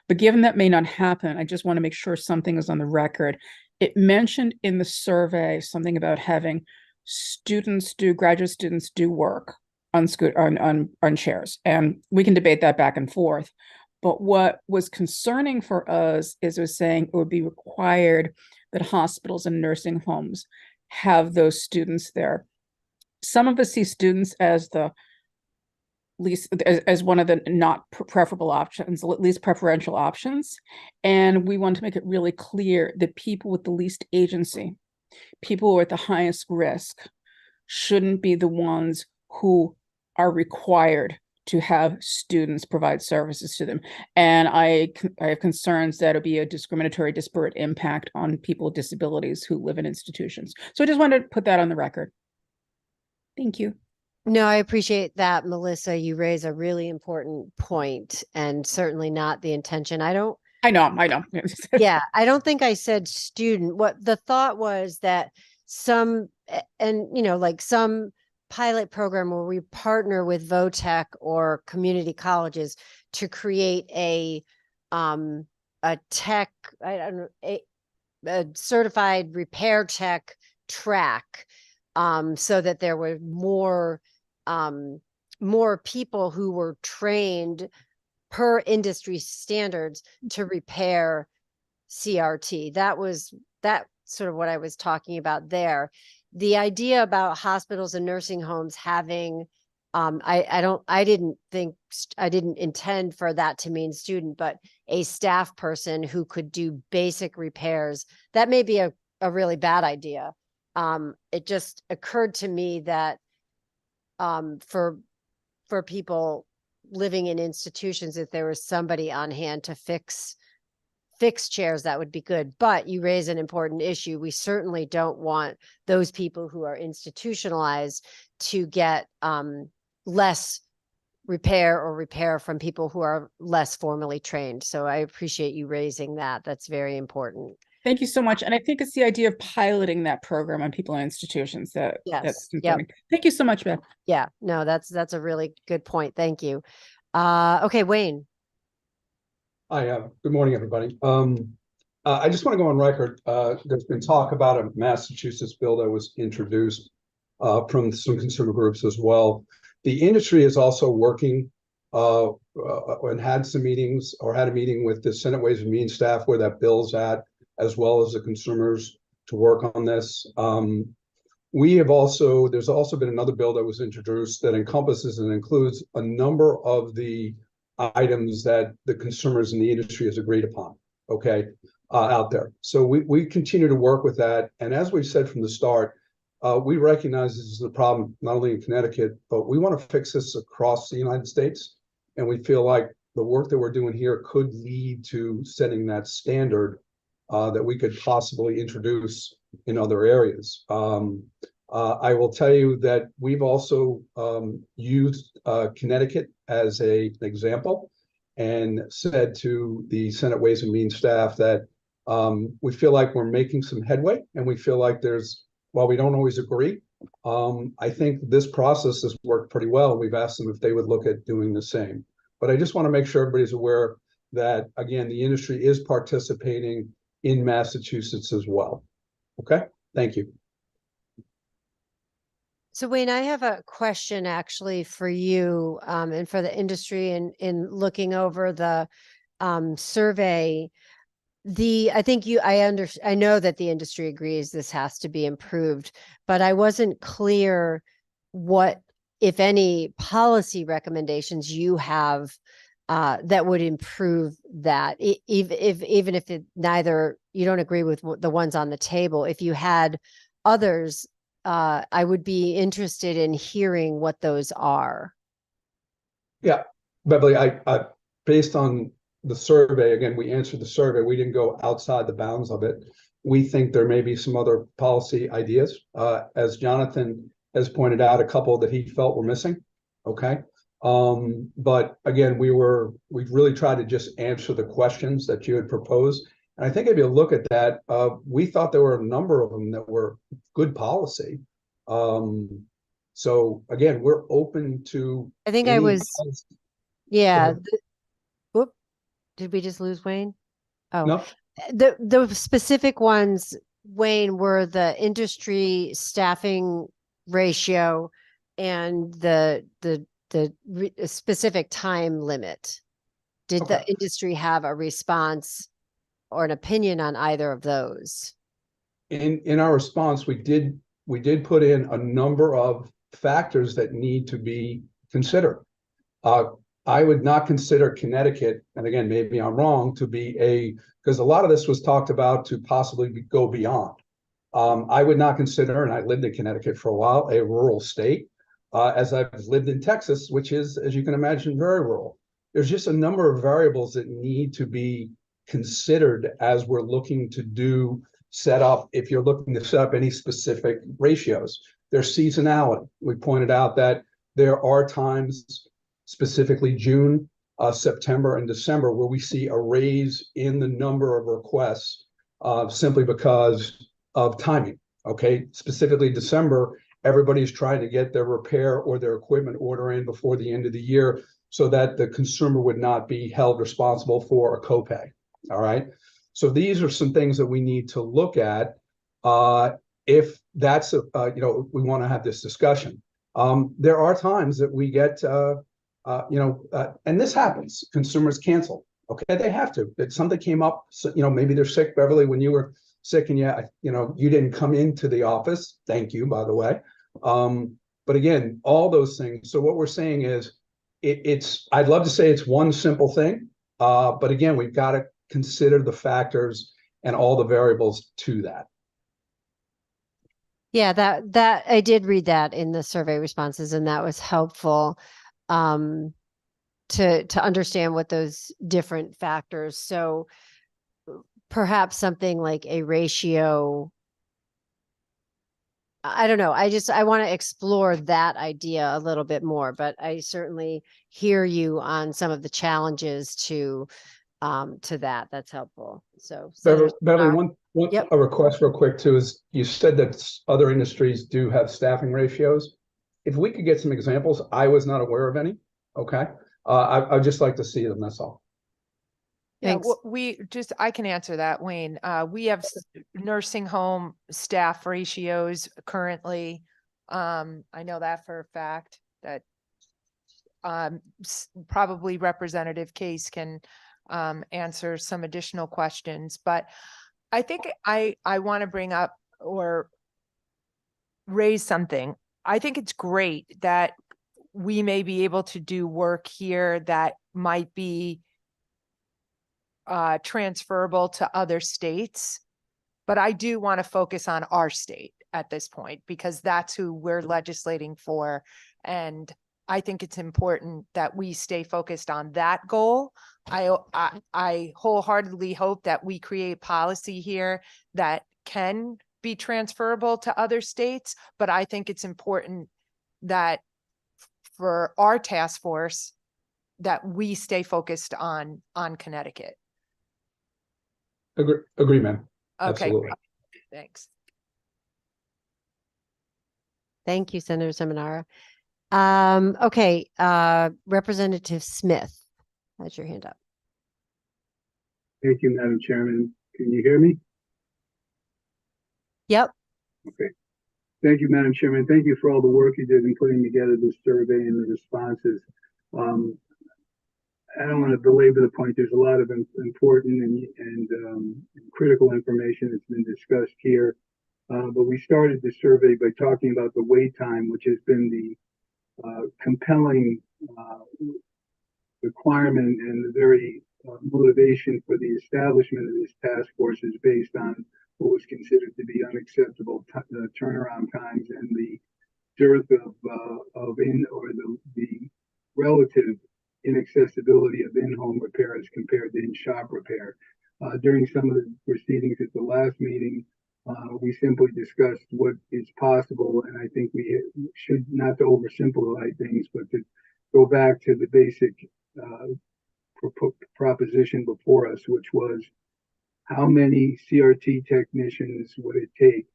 But given that may not happen, I just want to make sure something is on the record. It mentioned in the survey something about having graduate students do work on chairs, and we can debate that back and forth. But what was concerning for us is it was saying it would be required that hospitals and nursing homes have those students there. some of us see students as the least as one of the not preferable options, least preferential options. And we want to make it really clear that people with the least agency, people who are at the highest risk, shouldn't be the ones who are required to have students provide services to them. And I have concerns that it'll be a discriminatory, disparate impact on people with disabilities who live in institutions. So I just wanted to put that on the record. Thank you. No, I appreciate that, Melissa. You raise a really important point, and certainly not the intention. I know. Yeah, I don't think I said student. What the thought was that some, and like some pilot program where we partner with Votech or community colleges to create a tech, I don't know, a certified repair tech track, so that there were more people who were trained per industry standards to repair CRT. That's sort of what I was talking about there. The idea about hospitals and nursing homes having, I didn't intend for that to mean student, but a staff person who could do basic repairs. That may be a really bad idea. It just occurred to me that for people living in institutions, if there was somebody on hand to fix chairs, that would be good. But you raise an important issue. We certainly don't want those people who are institutionalized to get less repair from people who are less formally trained. So I appreciate you raising that. That's very important. Thank you so much. And I think it's the idea of piloting that program on people in institutions that's important. Thank you so much, Beth. Yeah, no, that's a really good point. Thank you. Okay, Wayne. Hi, good morning, everybody. I just want to go on record. There's been talk about a Massachusetts bill that was introduced from some consumer groups as well. The industry is also working and had some meetings or had a meeting with the Senate Ways and Means staff where that bill's at, as well as the consumers to work on this. There's also been another bill that was introduced that encompasses and includes a number of the items that the consumers in the industry has agreed upon, out there. So we continue to work with that. And as we've said from the start, we recognize this is a problem not only in Connecticut, but we want to fix this across the United States. And we feel like the work that we're doing here could lead to setting that standard that we could possibly introduce in other areas. I will tell you that we've also used Connecticut as an example and said to the Senate Ways and Means staff that we feel like we're making some headway, and we feel like while we don't always agree, I think this process has worked pretty well. We've asked them if they would look at doing the same. But I just want to make sure everybody's aware that, again, the industry is participating in Massachusetts as well. Okay, thank you. So Wayne, I have a question actually for you and for the industry in looking over the survey. I know that the industry agrees this has to be improved, but I wasn't clear what, if any, policy recommendations you have that would improve that. Even if you don't agree with the ones on the table, if you had others, I would be interested in hearing what those are. Yeah, Beverly, I based on the survey, again, we answered the survey. We didn't go outside the bounds of it. We think there may be some other policy ideas. As Jonathan has pointed out, a couple that he felt were missing. Okay. But again, we really tried to just answer the questions that you had proposed. And I think if you look at that, we thought there were a number of them that were good policy. So again, we're open to. I think I was, yeah. Whoop, did we just lose Wayne? Oh, no. The specific ones, Wayne, were the industry staffing ratio and the specific time limit. Did the industry have a response or an opinion on either of those? In our response, we did put in a number of factors that need to be considered. I would not consider Connecticut, and again, maybe I'm wrong, to be because a lot of this was talked about to possibly go beyond. I would not consider, and I lived in Connecticut for a while, a rural state, as I've lived in Texas, which is, as you can imagine, very rural. There's just a number of variables that need to be considered as we're looking to set up, if you're looking to set up any specific ratios. There's seasonality. We pointed out that there are times, specifically June, September, and December, where we see a raise in the number of requests simply because of timing. Okay, specifically December, everybody's trying to get their repair or their equipment order in before the end of the year so that the consumer would not be held responsible for a copay. All right. So these are some things that we need to look at if that's, we want to have this discussion. There are times that we get, and this happens, consumers cancel. Okay, they have to. If something came up, so, maybe they're sick, Beverly, when you were sick and you didn't come into the office. Thank you, by the way. But again, all those things. So what we're saying is I'd love to say it's one simple thing. But again, we've got to consider the factors and all the variables to that. Yeah, that I did read that in the survey responses, and that was helpful to understand what those different factors. So perhaps something like a ratio. I don't know. I want to explore that idea a little bit more, but I certainly hear you on some of the challenges to that. That's helpful. So Beverly, Yep. a request real quick too is you said that other industries do have staffing ratios. If we could get some examples, I was not aware of any. Okay. I'd just like to see them. That's all. Yeah, Thanks. I can answer that, Wayne. We have nursing home staff ratios currently. I know that for a fact that probably Representative Case can answer some additional questions, but I think I want to bring up or raise something. I think it's great that we may be able to do work here that might be transferable to other states, but I do want to focus on our state at this point because that's who we're legislating for. And I think it's important that we stay focused on that goal. I wholeheartedly hope that we create policy here that can be transferable to other states, but I think it's important that for our task force that we stay focused on Connecticut. Agree, ma'am. Okay, Absolutely. thanks. Thank you, Senator Seminara. Okay, Representative Smith has your hand up. Thank you, Madam Chairman. Can you hear me? Yep. Okay. Thank you, Madam Chairman. Thank you for all the work you did in putting together this survey and the responses. I don't want to belabor the point. There's a lot of important and critical information that's been discussed here. But we started the survey by talking about the wait time, which has been the compelling requirement and the very motivation for the establishment of this task force is based on what was considered to be unacceptable turnaround times and the dearth of the relative inaccessibility of in-home repair as compared to in-shop repair. During some of the proceedings at the last meeting, we simply discussed what is possible, and I think we should not to oversimplify things, but to go back to the basic proposition before us, which was how many CRT technicians would it take?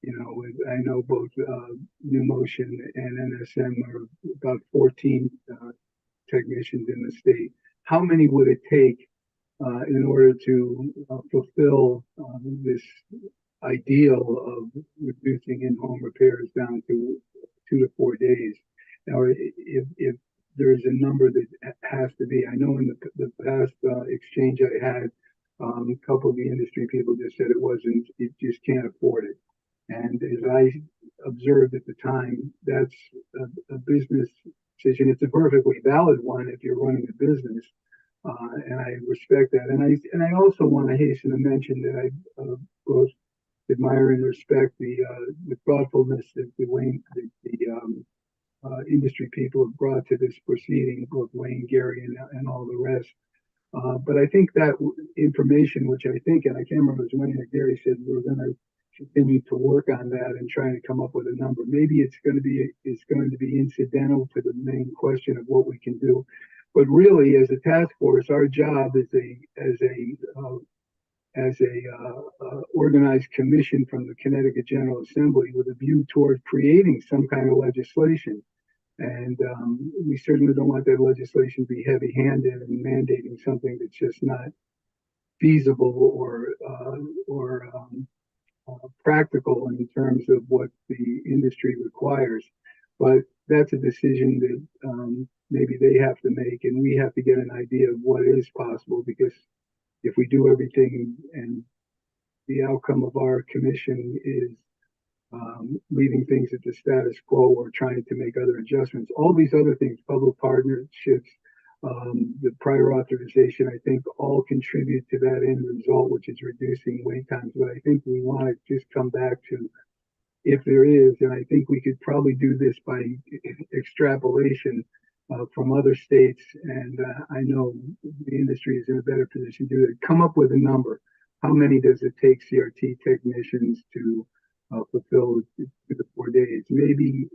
I know both New Motion and NSM are about 14 technicians in the state. How many would it take in order to fulfill this ideal of reducing in-home repairs down to 2 to 4 days? Now, if there is a number that has to be, I know in the past exchange I had, a couple of the industry people just said it just can't afford it. And as I observed at the time, that's a business decision. It's a perfectly valid one if you're running a business, and I respect that. And I also want to hasten to mention that I both admire and respect the thoughtfulness that the industry people have brought to this proceeding, both Wayne, Gary, and all the rest. But I think that information, which I think, and I can't remember if it was Wayne or Gary said, we're going to continue to work on that and trying to come up with a number. Maybe it's going to be incidental to the main question of what we can do. But really, as a task force, our job as a organized commission from the Connecticut General Assembly with a view toward creating some kind of legislation. And we certainly don't want that legislation to be heavy-handed and mandating something that's just not feasible or practical in terms of what the industry requires. But that's a decision that maybe they have to make, and we have to get an idea of what is possible, because if we do everything and the outcome of our commission is leaving things at the status quo or trying to make other adjustments, all these other things, public partnerships, the prior authorization, I think all contribute to that end result, which is reducing wait times. But I think we want to just come back to, if there is, and I think we could probably do this by extrapolation from other states, and I know the industry is in a better position to do it. Come up with a number. How many does it take CRT technicians to fulfill the 4 days? Maybe,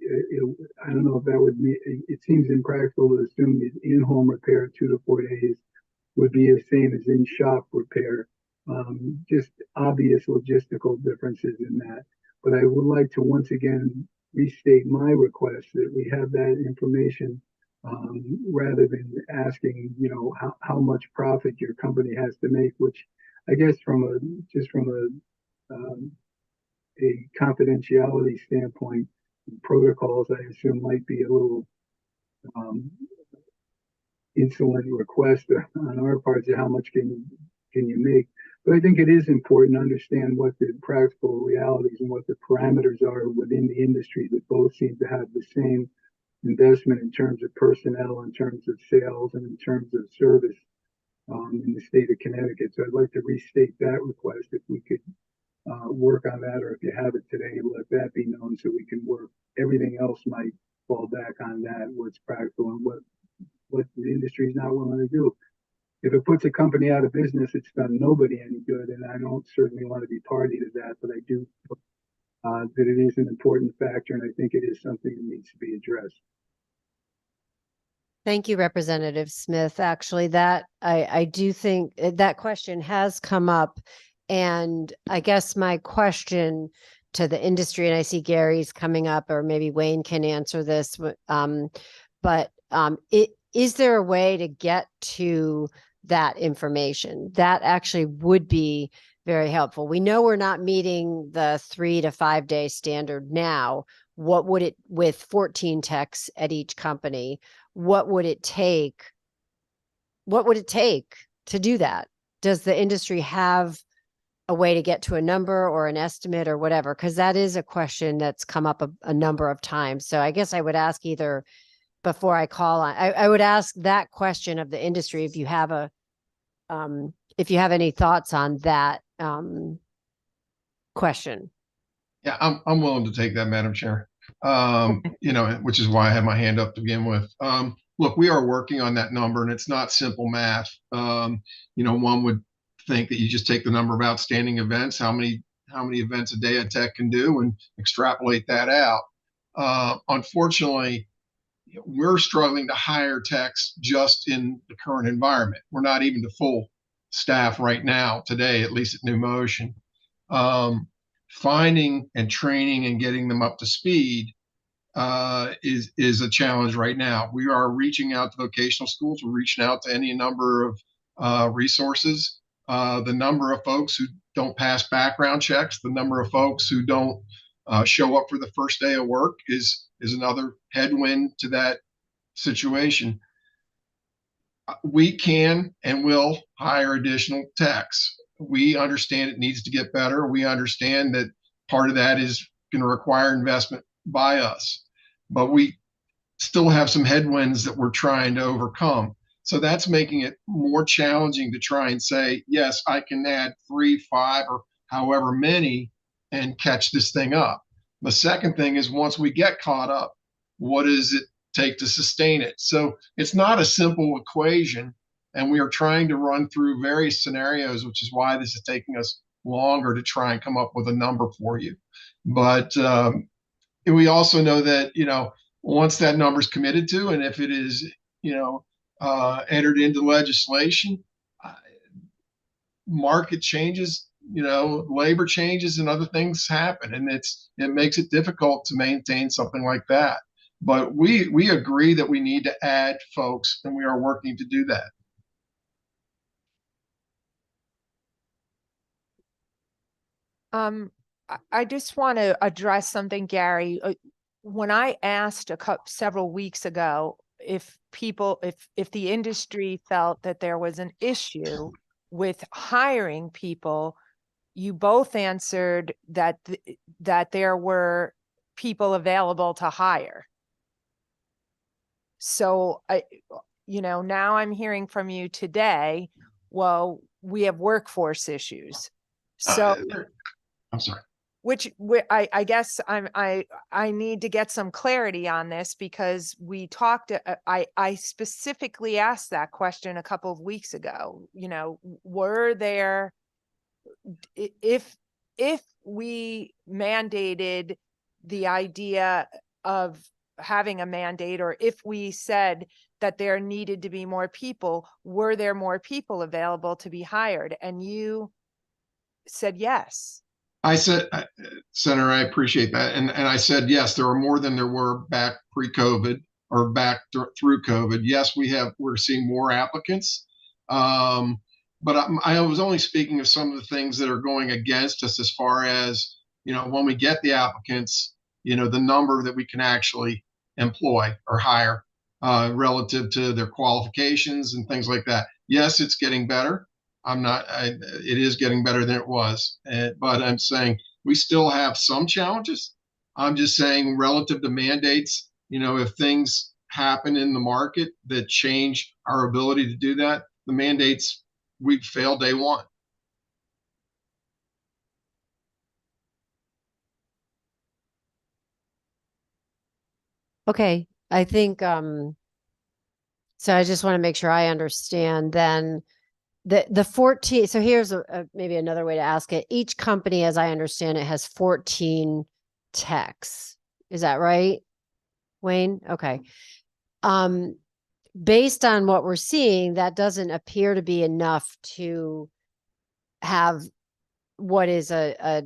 I don't know if that would be, it seems impractical to assume that in-home repair 2 to 4 days would be the same as in-shop repair. Just obvious logistical differences in that. But I would like to once again restate my request that we have that information, rather than asking, how much profit your company has to make, which I guess from a confidentiality standpoint, protocols, I assume, might be a little insolent request on our part to how much can you make. But I think it is important to understand what the practical realities and what the parameters are within the industry that both seem to have the same investment in terms of personnel, in terms of sales, and in terms of service in the state of Connecticut. So I'd like to restate that request if we could work on that, or if you have it today, let that be known so we can work. Everything else might fall back on that, what's practical and what the industry is not willing to do. If it puts a company out of business, it's done nobody any good, and I don't certainly want to be party to that, but I do that it is an important factor, and I think it is something that needs to be addressed. Thank you, Representative Smith. Actually, that I do think that question has come up, and I guess my question to the industry, and I see Gary's coming up, or maybe Wayne can answer this, but is there a way to get to that information? That actually would be very helpful. We know we're not meeting the 3 to 5 day standard now. What would it, with 14 techs at each company, what would it take? What would it take to do that? Does the industry have a way to get to a number or an estimate or whatever? Because that is a question that's come up a number of times. So I guess I would ask either before I call on, I would ask that question of the industry if you have any thoughts on that question. Yeah, I'm willing to take that, Madam Chair. Which is why I had my hand up to begin with. Look, we are working on that number, and it's not simple math. One would think that you just take the number of outstanding events, how many events a day a tech can do, and extrapolate that out. Unfortunately, we're struggling to hire techs just in the current environment. We're not even to full staff right now today, at least at New Motion. Finding and training and getting them up to speed is a challenge right now. We are reaching out to vocational schools. We're reaching out to any number of resources. The number of folks who don't pass background checks, the number of folks who don't show up for the first day of work is another headwind to that situation. We can and will hire additional techs. We understand it needs to get better. We understand that Part of that is going to require investment by us, but we still have some headwinds that we're trying to overcome. So that's making it more challenging to try and say, yes, I can add 3, 5, or however many and catch this thing up. The second thing is once we get caught up, what does it take to sustain it? So it's not a simple equation, and we are trying to run through various scenarios, which is why this is taking us longer to try and come up with a number for you. But we also know that, once that number is committed to, and if it is, entered into legislation, market changes, labor changes and other things happen, and it makes it difficult to maintain something like that. But we agree that we need to add folks, and we are working to do that. I just want to address something, Gary. When I asked several weeks ago if the industry felt that there was an issue with hiring people, you both answered that there were people available to hire. So now I'm hearing from you today, well, we have workforce issues. So I'm sorry. I guess I need to get some clarity on this, because we talked, I specifically asked that question a couple of weeks ago. Were there, if we mandated the idea of having a mandate, or if we said that there needed to be more people, were there more people available to be hired? And you said yes. I said, Senator, I appreciate that. And I said, yes, there are more than there were back pre-COVID or back through COVID. Yes, we're seeing more applicants. But I was only speaking of some of the things that are going against us as far as, when we get the applicants, the number that we can actually employ or hire relative to their qualifications and things like that. Yes, it's getting better. It is getting better than it was, but I'm saying we still have some challenges. I'm just saying relative to mandates, if things happen in the market that change our ability to do that, the mandates, we'd fail day one. Okay, I think, so I just want to make sure I understand then. The 14, so here's maybe another way to ask it. Each company, as I understand it, has 14 techs. Is that right, Wayne? Okay. Based on what we're seeing, that doesn't appear to be enough to have what is a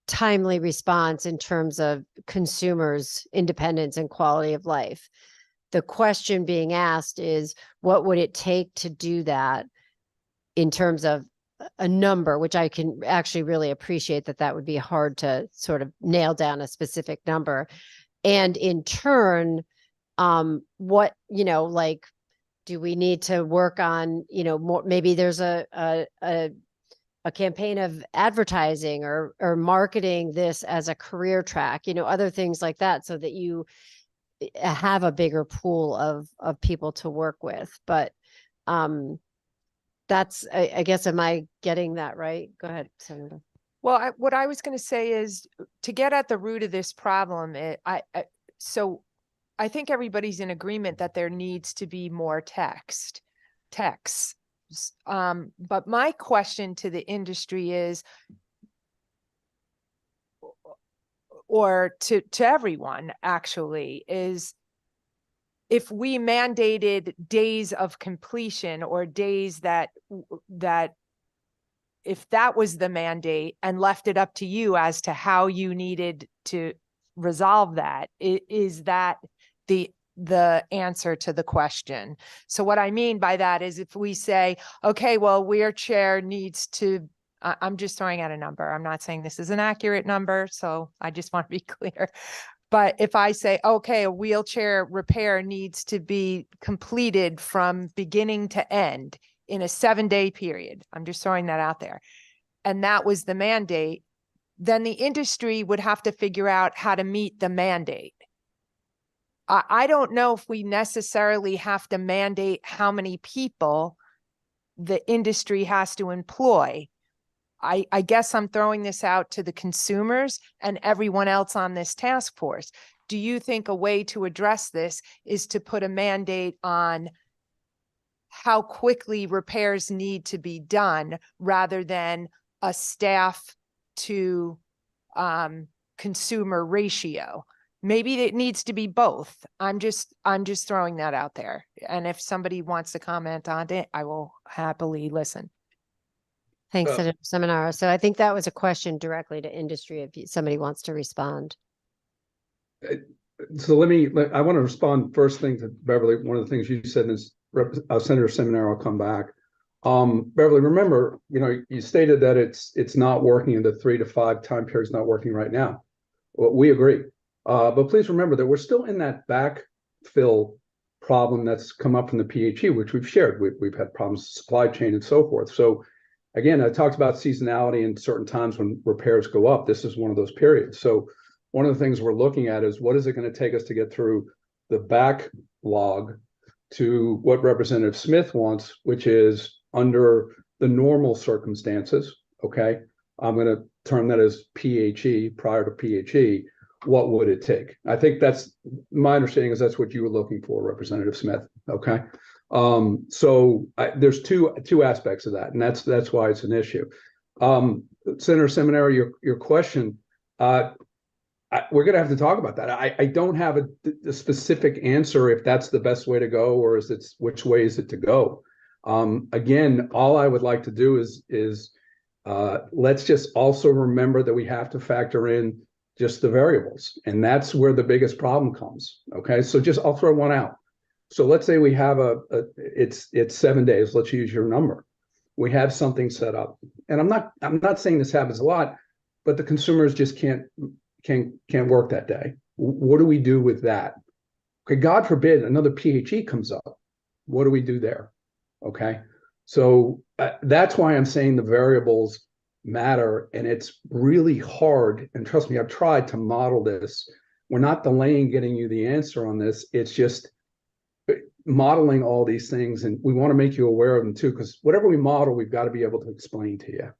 timely response in terms of consumers' independence and quality of life. The question being asked is, what would it take to do that? In terms of a number, which I can actually really appreciate that would be hard to sort of nail down a specific number. And in turn, what, do we need to work on, more, maybe there's a campaign of advertising or marketing this as a career track, other things like that, so that you have a bigger pool of people to work with. But, that's, I guess, am I getting that right? Go ahead, Senator. Well, what I was going to say is, to get at the root of this problem, so I think everybody's in agreement that there needs to be more techs. But my question to the industry is, or to everyone actually, is, if we mandated days of completion, or days that if that was the mandate and left it up to you as to how you needed to resolve that, is that the answer to the question? So what I mean by that is, if we say, okay, well, wheelchair needs to, I'm just throwing out a number. I'm not saying this is an accurate number, so I just want to be clear. But if I say, okay, a wheelchair repair needs to be completed from beginning to end in a 7-day period, I'm just throwing that out there, and that was the mandate, then the industry would have to figure out how to meet the mandate. I don't know if we necessarily have to mandate how many people the industry has to employ. I guess I'm throwing this out to the consumers and everyone else on this task force. Do you think a way to address this is to put a mandate on how quickly repairs need to be done rather than a staff to consumer ratio? Maybe it needs to be both. I'm just throwing that out there. And if somebody wants to comment on it, I will happily listen. Thanks, Uh, Senator Seminara. So I think that was a question directly to industry if somebody wants to respond. So I want to respond first thing to Beverly. One of the things you said is Senator Seminara will come back. Beverly, remember, you stated that it's not working in the 3 to 5 time period. It's not working right now. Well, we agree. But please remember that we're still in that backfill problem that's come up from the PHE, which we've shared. We've had problems with supply chain and so forth. So again, I talked about seasonality and certain times when repairs go up. This is one of those periods. So one of the things we're looking at is what is it going to take us to get through the backlog to what Representative Smith wants, which is under the normal circumstances. Okay. I'm going to term that as PHE, prior to PHE. What would it take? I think that's my understanding is that's what you were looking for, Representative Smith. Okay. There's two aspects of that, and that's why it's an issue. Senator Seminara, your question, we're going to have to talk about that. I don't have a specific answer if that's the best way to go or which way is it to go. Again, all I would like to do is let's just also remember that we have to factor in just the variables, and that's where the biggest problem comes. Okay, so I'll throw one out. So let's say we have it's 7 days. Let's use your number. We have something set up, and I'm not saying this happens a lot, but the consumers just can't work that day. What do we do with that? Okay, God forbid another PHE comes up. What do we do there? Okay, so that's why I'm saying the variables matter, and it's really hard. And trust me, I've tried to model this. We're not delaying getting you the answer on this. It's just modeling all these things, and we want to make you aware of them too, because whatever we model, we've got to be able to explain to you.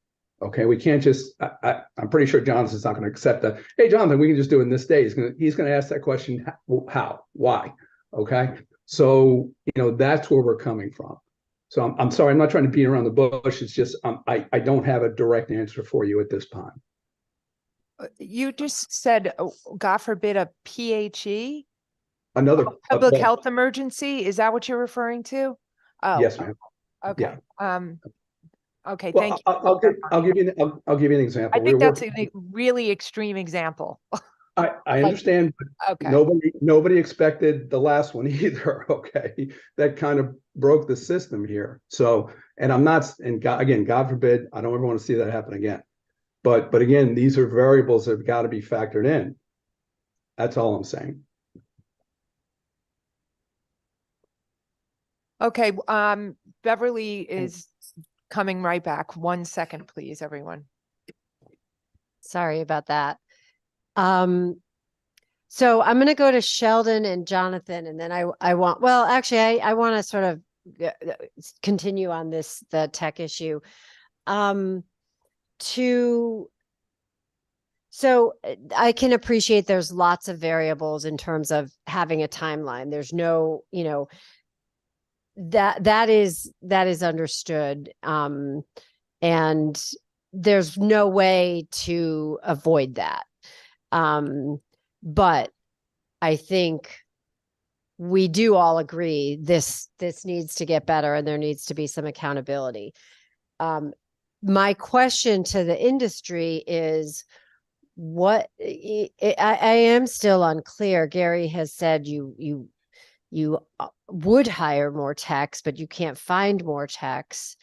Okay, we can't just. I'm pretty sure Jonathan's not going to accept that. Hey, Jonathan, we can just do it in this day. He's going to ask that question. How? Why? Okay, so that's where we're coming from. So I'm sorry, I'm not trying to beat around the bush. It's just I don't have a direct answer for you at this time. You just said, God forbid, a PHE, Another public health emergency. Is that what you're referring to? Oh, yes, ma'am. okay. Yeah. Okay. Well, Thank you. I'll give you an example. I think that's a really extreme example. I understand, but Okay. nobody expected the last one either. Okay, that kind of broke the system here. So, and I'm not, and God forbid, I don't ever want to see that happen again. But again, these are variables that have got to be factored in. That's all I'm saying. Okay. Beverly is coming right back. 1 second, please, everyone. Sorry about that. So I'm going to go to Sheldon and Jonathan, and then I want to sort of continue on the tech issue. So I can appreciate there's lots of variables in terms of having a timeline. There's no, that is understood. And there's no way to avoid that. But I think we do all agree this needs to get better and there needs to be some accountability. My question to the industry is I am still unclear. Gary has said you would hire more techs, but you can't find more techs.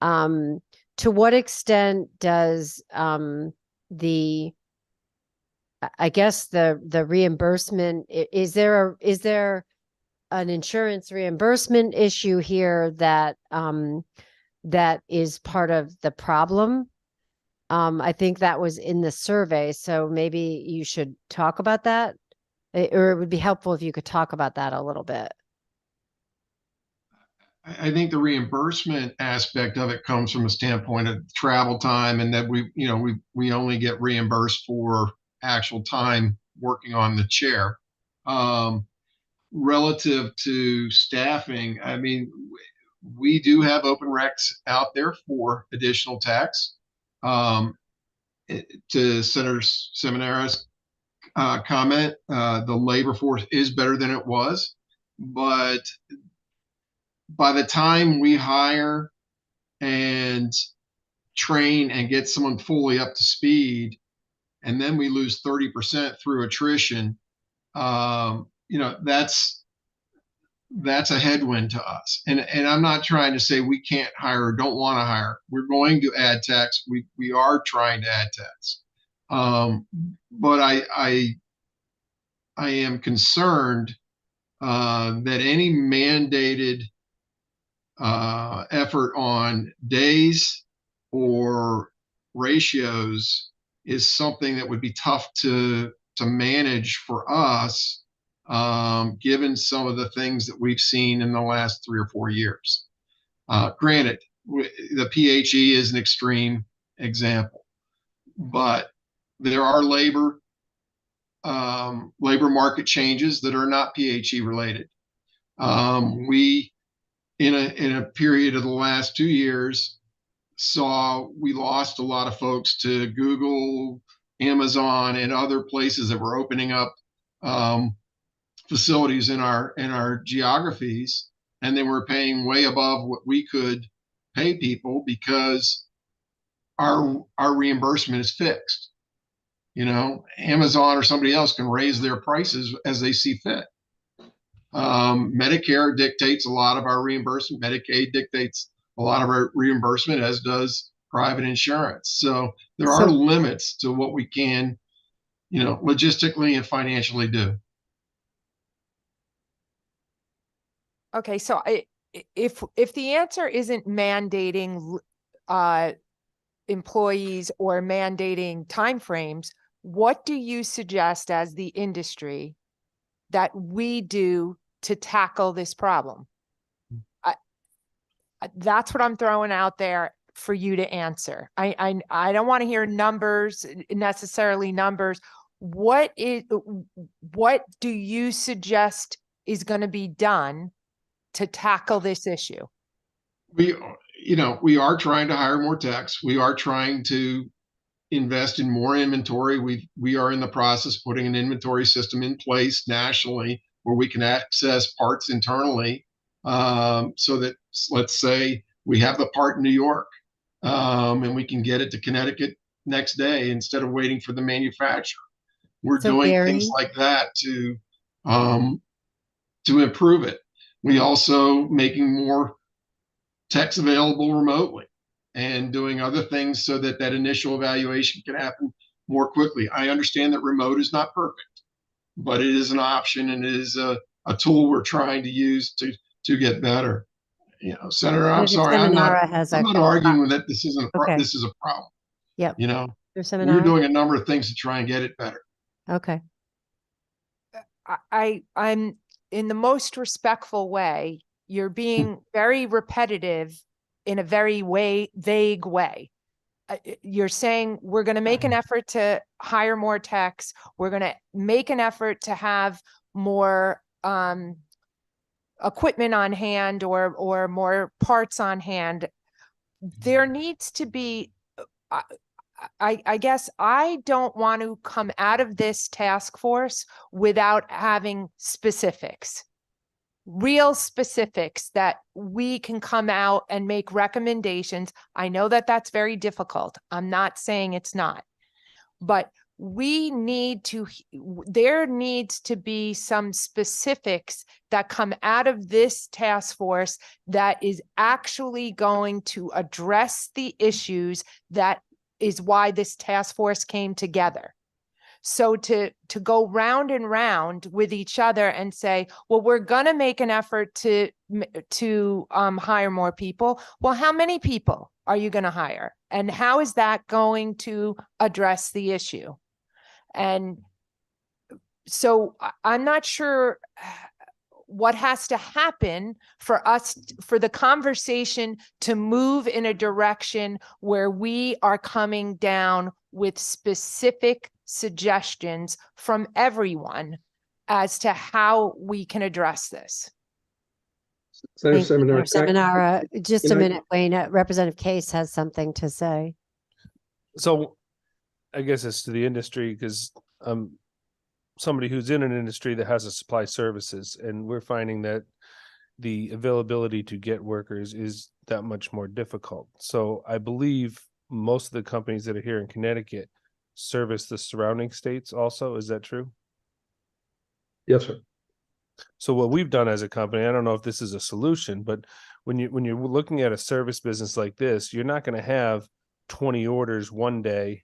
To what extent does the reimbursement, is there an insurance reimbursement issue here that is part of the problem? I think that was in the survey, so maybe you should talk about that. Or it would be helpful if you could talk about that a little bit. I think the reimbursement aspect of it comes from a standpoint of travel time, and that we only get reimbursed for actual time working on the chair. Relative to staffing, I mean, we do have open recs out there for additional techs. To Senator Seminara's comment, the labor force is better than it was, but by the time we hire and train and get someone fully up to speed, and then we lose 30% through attrition, that's a headwind to us. And I'm not trying to say we can't hire or don't want to hire. We're going to add techs. We are trying to add techs. But I am concerned that any mandated effort on days or ratios is something that would be tough to manage for us, given some of the things that we've seen in the last 3 or 4 years. Granted, the PHE is an extreme example, but there are labor market changes that are not PHE related. We, in a period of the last 2 years, we lost a lot of folks to Google, Amazon, and other places that were opening up facilities in our geographies, and they were paying way above what we could pay people because our reimbursement is fixed. Amazon or somebody else can raise their prices as they see fit. Medicare dictates a lot of our reimbursement. Medicaid dictates a lot of our reimbursement, as does private insurance. So there are limits to what we can, logistically and financially do. Okay, so if the answer isn't mandating employees or mandating timeframes, what do you suggest as the industry that we do to tackle this problem? That's what I'm throwing out there for you to answer. I don't want to hear necessarily numbers. What do you suggest is going to be done to tackle this issue? We are trying to hire more techs. We are trying to invest in more inventory. We are in the process of putting an inventory system in place nationally where we can access parts internally, so that, let's say we have the part in New York, and we can get it to Connecticut next day instead of waiting for the manufacturer. We're doing things like that to improve it. We also making more techs available remotely and doing other things so that initial evaluation can happen more quickly. I understand that remote is not perfect, but it is an option, and it is a tool we're trying to use to get better. Senator, I'm sorry, I'm not arguing that this isn't this is a problem. Yep. We're doing a number of things to try and get it better. Okay. I'm in the most respectful way. You're being very repetitive in a very vague way. You're saying we're going to make an effort to hire more techs. We're going to make an effort to have more equipment on hand or more parts on hand. There needs to be, I guess I don't want to come out of this task force without having specifics. Real specifics that we can come out and make recommendations. I know that that's very difficult. I'm not saying it's not, but there needs to be some specifics that come out of this task force that is actually going to address the issues. That is why this task force came together. So to go round and round with each other and say, well, we're going to make an effort to hire more people. Well, how many people? are you going to hire? And how is that going to address the issue? And so I'm not sure what has to happen for us, for the conversation to move in a direction where we are coming down with specific suggestions from everyone as to how we can address this. Senator Thank you, Seminara, Seminara. Just a can I- minute, Wayne. Representative Case has something to say. So I guess it's to the industry, because somebody who's in an industry that has a supply services, and we're finding that the availability to get workers is that much more difficult. So I believe most of the companies that are here in Connecticut service the surrounding states also. Is that true? Yes, sir. So what we've done as a company, I don't know if this is a solution, but when you're looking at a service business like this, you're not going to have 20 orders one day.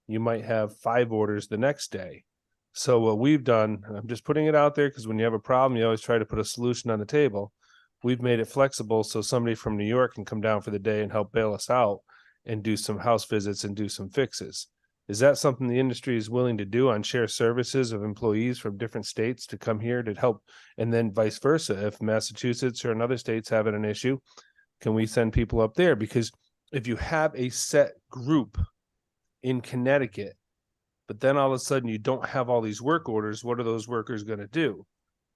You might have 5 orders the next day. So what we've done, and I'm just putting it out there because when you have a problem, you always try to put a solution on the table. We've made it flexible so somebody from New York can come down for the day and help bail us out and do some house visits and do some fixes. Is that something the industry is willing to do, on share services of employees from different states to come here to help? And then vice versa, if Massachusetts or another state's having an issue, can we send people up there? Because if you have a set group in Connecticut, but then all of a sudden you don't have all these work orders, what are those workers going to do?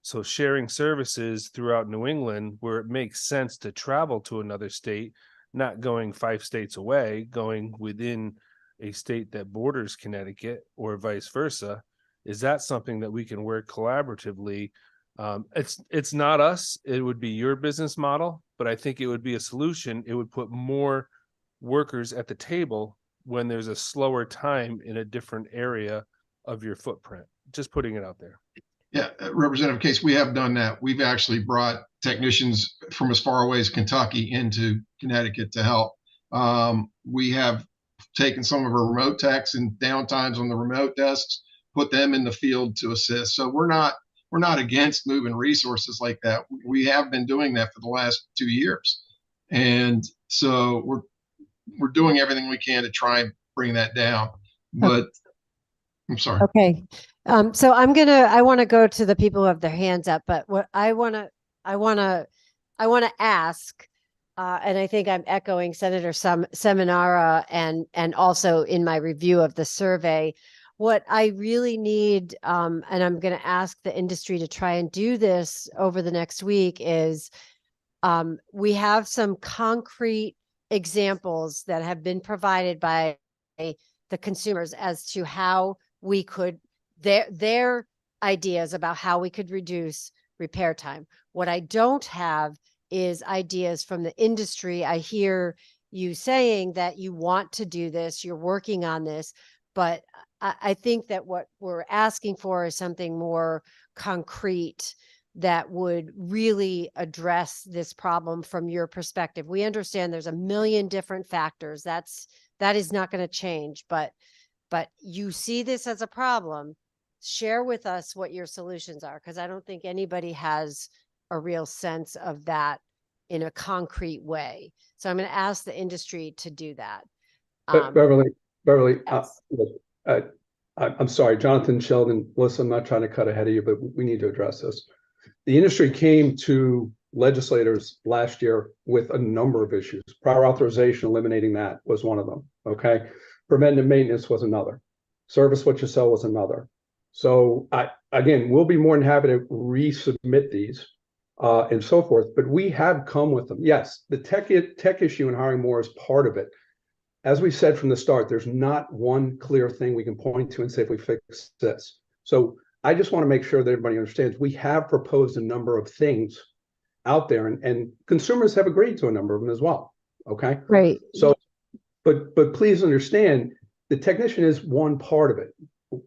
So sharing services throughout New England, where it makes sense to travel to another state, not going 5 states away, going within a state that borders Connecticut or vice versa, is that something that we can work collaboratively? It's not us, it would be your business model, but I think it would be a solution. It would put more workers at the table when there's a slower time in a different area of your footprint. Just putting it out there. Yeah, Representative Case, we have done that. We've actually brought technicians from as far away as Kentucky into Connecticut to help. We have taken some of our remote techs and downtimes on the remote desks, put them in the field to assist. So we're not against moving resources like that. We have been doing that for the last 2 years. And so we're doing everything we can to try and bring that down. But I'm sorry. Okay. So I want to go to the people who have their hands up, but what I want to ask, and I think I'm echoing Senator Seminara and also in my review of the survey, what I really need, and I'm going to ask the industry to try and do this over the next week, is we have some concrete examples that have been provided by the consumers as to how we could, their ideas about how we could reduce repair time. What I don't have is ideas from the industry. I hear you saying that you want to do this, you're working on this, but I think that what we're asking for is something more concrete that would really address this problem from your perspective. We understand there's a million different factors. That is not going to change, but you see this as a problem. Share with us what your solutions are, because I don't think anybody has a real sense of that in a concrete way. So I'm going to ask the industry to do that. Beverly, yes. I'm sorry, Jonathan Sheldon, listen, I'm not trying to cut ahead of you, but we need to address this. The industry came to legislators last year with a number of issues. Prior authorization, eliminating that was one of them, okay? Preventive maintenance was another. Service what you sell was another. So again, we'll be more than happy to resubmit these and so forth, but we have come with them. Yes, the tech issue and hiring more is part of it. As we said from the start, there's not one clear thing we can point to and say if we fix this. So I just want to make sure that everybody understands we have proposed a number of things out there, and consumers have agreed to a number of them as well. Okay. Right. So, but please understand, the technician is one part of it.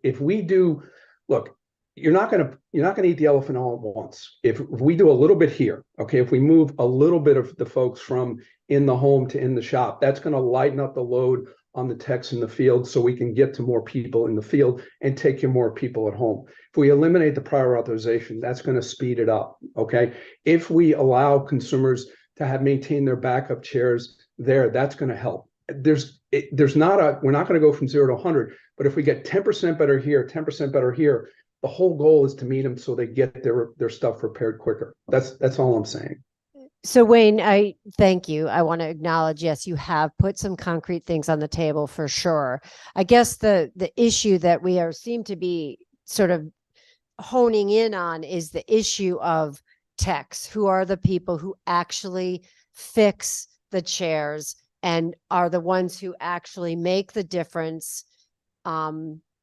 If we do, look, you're not gonna eat the elephant all at once. If we do a little bit here, okay, if we move a little bit of the folks from in the home to in the shop, that's going to lighten up the load on the techs in the field so we can get to more people in the field and take care of more people at home. If we eliminate the prior authorization, that's going to speed it up, okay? If we allow consumers to have maintained their backup chairs, there, that's going to help. There's not we're not going to go from 0 to 100, but if we get 10% better here, 10% better here, the whole goal is to meet them so they get their stuff repaired quicker. That's all I'm saying. So Wayne, I thank you. I want to acknowledge, yes, you have put some concrete things on the table for sure. I guess the issue that we seem to be sort of honing in on is the issue of techs. Who are the people who actually fix the chairs and are the ones who actually make the difference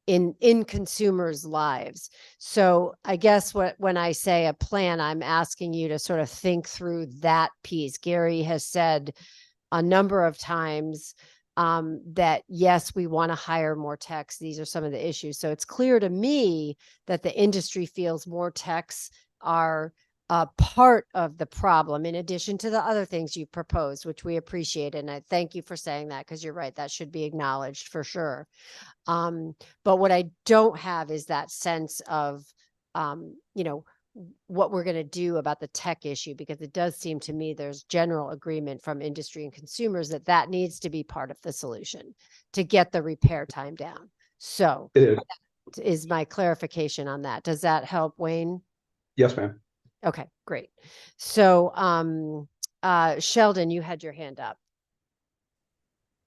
in consumers' lives. So I guess when I say a plan, I'm asking you to sort of think through that piece. Gary has said a number of times that yes, we want to hire more techs. These are some of the issues. So it's clear to me that the industry feels more techs are a part of the problem, in addition to the other things you proposed, which we appreciate. And I thank you for saying that, because you're right, that should be acknowledged for sure. But what I don't have is that sense of, what we're going to do about the tech issue, because it does seem to me there's general agreement from industry and consumers that needs to be part of the solution to get the repair time down. So It is my clarification on that. Does that help, Wayne? Yes, ma'am. Okay, great. So, Sheldon, you had your hand up.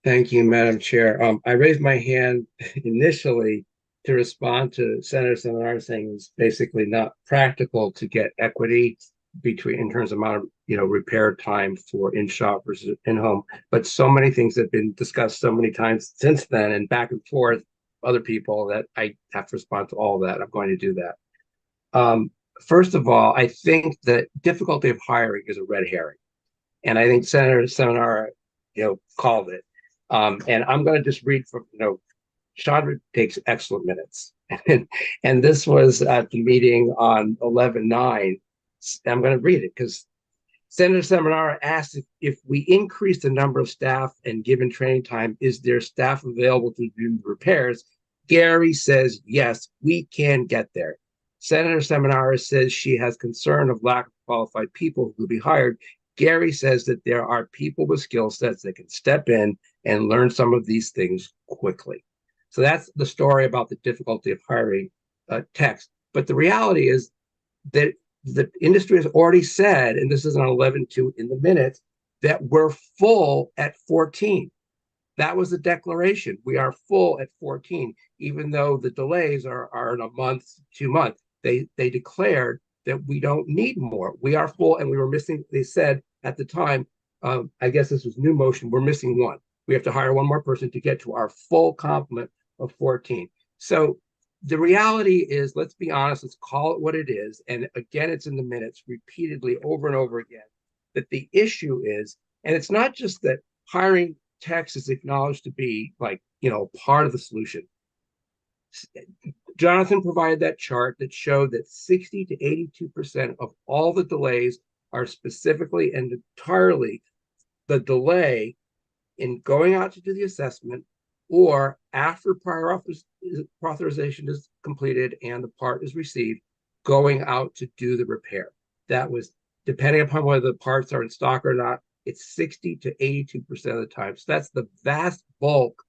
Thank you, Madam Chair. I raised my hand initially to respond to Senator Seminar saying it's basically not practical to get equity in terms of amount of repair time for in-shop versus in-home. But so many things have been discussed so many times since then and back and forth, other people, that I have to respond to all of that. I'm going to do that. First of all, I think the difficulty of hiring is a red herring. And I think Senator Seminar, called it. And I'm going to just read from, Chandra takes excellent minutes. And this was at the meeting on 11/9. I'm going to read it because Senator Seminar asked if we increase the number of staff and given training time, is there staff available to do repairs? Gary says, yes, we can get there. Senator Seminar says she has concern of lack of qualified people who will be hired. Gary says that there are people with skill sets that can step in and learn some of these things quickly. So that's the story about the difficulty of hiring techs. But the reality is that the industry has already said, and this is on 11/2 in the minutes, that we're full at 14. That was the declaration. We are full at 14, even though the delays are in a month, 2 months. They declared that we don't need more. We are full, and we were missing, they said at the time, I guess this was new motion, we're missing one. We have to hire one more person to get to our full complement of 14. So the reality is, let's be honest, let's call it what it is. And again, it's in the minutes repeatedly over and over again, that the issue is, and it's not just that hiring techs is acknowledged to be part of the solution. Jonathan provided that chart that showed that 60 to 82% of all the delays are specifically and entirely the delay in going out to do the assessment, or after prior authorization is completed and the part is received, going out to do the repair. That was, depending upon whether the parts are in stock or not, it's 60 to 82% of the time. So that's the vast bulk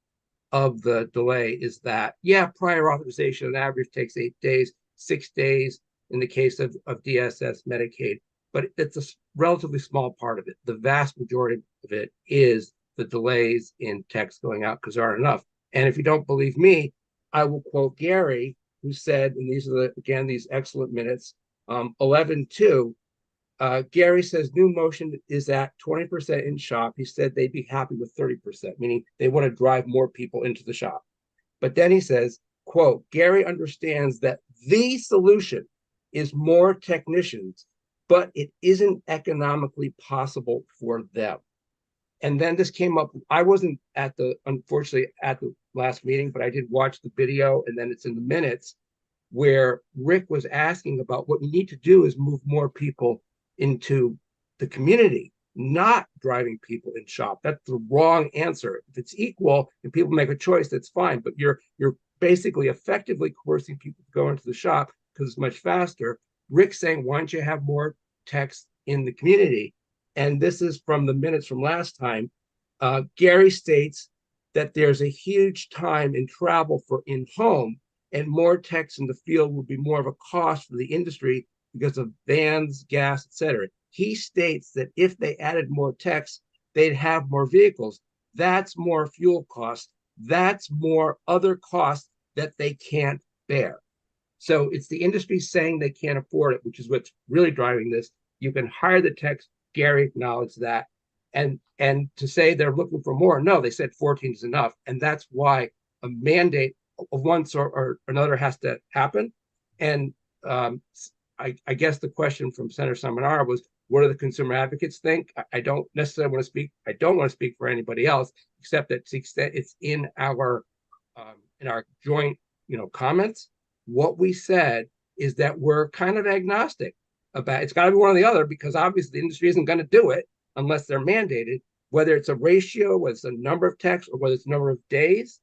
of the delay, is that, prior authorization on average takes 8 days, 6 days in the case of DSS Medicaid, but it's a relatively small part of it. The vast majority of it is the delays in techs going out because there aren't enough. And if you don't believe me, I will quote Gary, who said, and these are these excellent minutes, 11/2, Gary says new motion is at 20% in shop. He said they'd be happy with 30%, meaning they want to drive more people into the shop. But then he says, quote, Gary understands that the solution is more technicians, but it isn't economically possible for them. And then this came up. I wasn't unfortunately at the last meeting, but I did watch the video, and then it's in the minutes where Rick was asking about what we need to do is move more people into the community, not driving people in shop. That's the wrong answer. If it's equal and people make a choice, that's fine. But you're basically effectively coercing people to go into the shop because it's much faster. Rick's saying, why don't you have more techs in the community? And this is from the minutes from last time. Gary states that there's a huge time and travel for in-home, and more techs in the field would be more of a cost for the industry because of vans, gas, etc. He states that if they added more techs, they'd have more vehicles. That's more fuel costs. That's more other costs that they can't bear. So it's the industry saying they can't afford it, which is what's really driving this. You can hire the techs. Gary acknowledged that. And to say they're looking for more, no, they said 14 is enough. And that's why a mandate of one sort or another has to happen. And I guess the question from Senator Seminara was, what do the consumer advocates think? I don't necessarily want to speak. I don't want to speak for anybody else, except that to the extent it's in our joint, comments. What we said is that we're kind of agnostic about it's got to be one or the other, because obviously the industry isn't going to do it unless they're mandated, whether it's a ratio, whether it's a number of techs, or whether it's a number of days.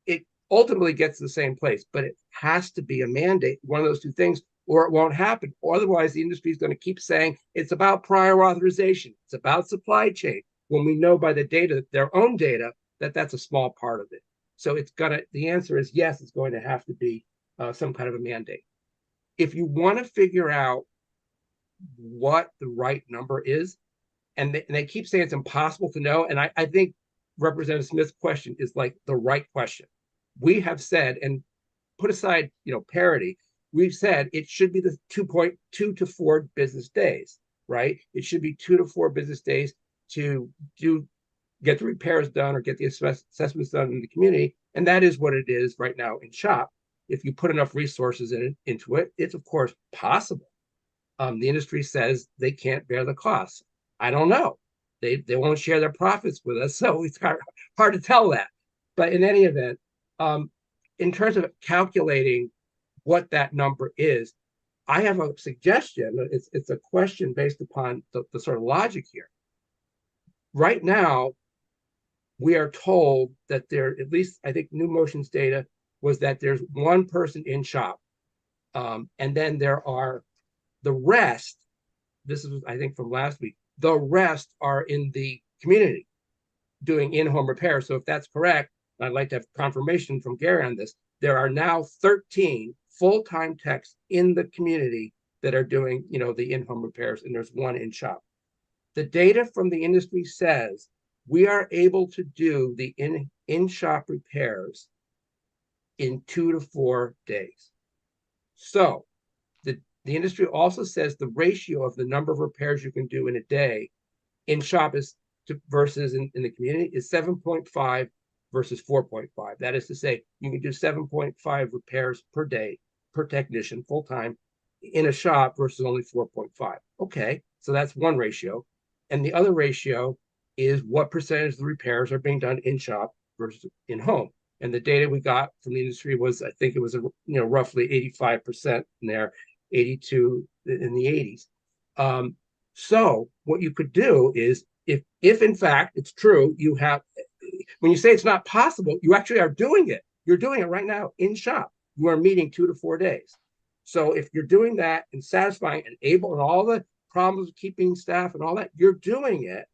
It ultimately gets to the same place, but it has to be a mandate, one of those two things, or it won't happen. Or otherwise, the industry is going to keep saying it's about prior authorization, it's about supply chain, when we know by the data, their own data, that that's a small part of it. So the answer is yes, it's going to have to be some kind of a mandate. If you want to figure out what the right number is, and they keep saying it's impossible to know, and I think Representative Smith's question is like the right question. We have said, and put aside, parity, we've said it should be the 2.2 to 4 business days, right? It should be 2 to 4 business days to get the repairs done or get the assessments done in the community. And that is what it is right now in SHOP. If you put enough resources into it, it's of course possible. The industry says they can't bear the costs. I don't know. They won't share their profits with us, so it's hard to tell that. But in any event, in terms of calculating what that number is, I have a suggestion. It's a question based upon the sort of logic here. Right now, we are told that there, at least I think New Motion's data was that there's one person in SHOP. And then there are the rest. This is, I think, from last week. The rest are in the community doing in-home repairs. So if that's correct, I'd like to have confirmation from Gary on this. There are now 13 full-time techs in the community that are doing, the in-home repairs, and there's one in SHOP. The data from the industry says we are able to do the in-shop repairs in 2 to 4 days. So the industry also says the ratio of the number of repairs you can do in a day in SHOP versus in the community is 7.5 versus 4.5. That is to say, you can do 7.5 repairs per day per technician full time in a SHOP versus only 4.5. Okay, so that's one ratio. And the other ratio is what percentage of the repairs are being done in SHOP versus in home. And the data we got from the industry was, I think it was, roughly 85% in there, 82 in the 80s. So what you could do is, if in fact it's true, when you say it's not possible, you actually are doing it. You're doing it right now in SHOP. You are meeting 2 to 4 days. So if you're doing that and satisfying and able, and all the problems of keeping staff and all that, you're doing it.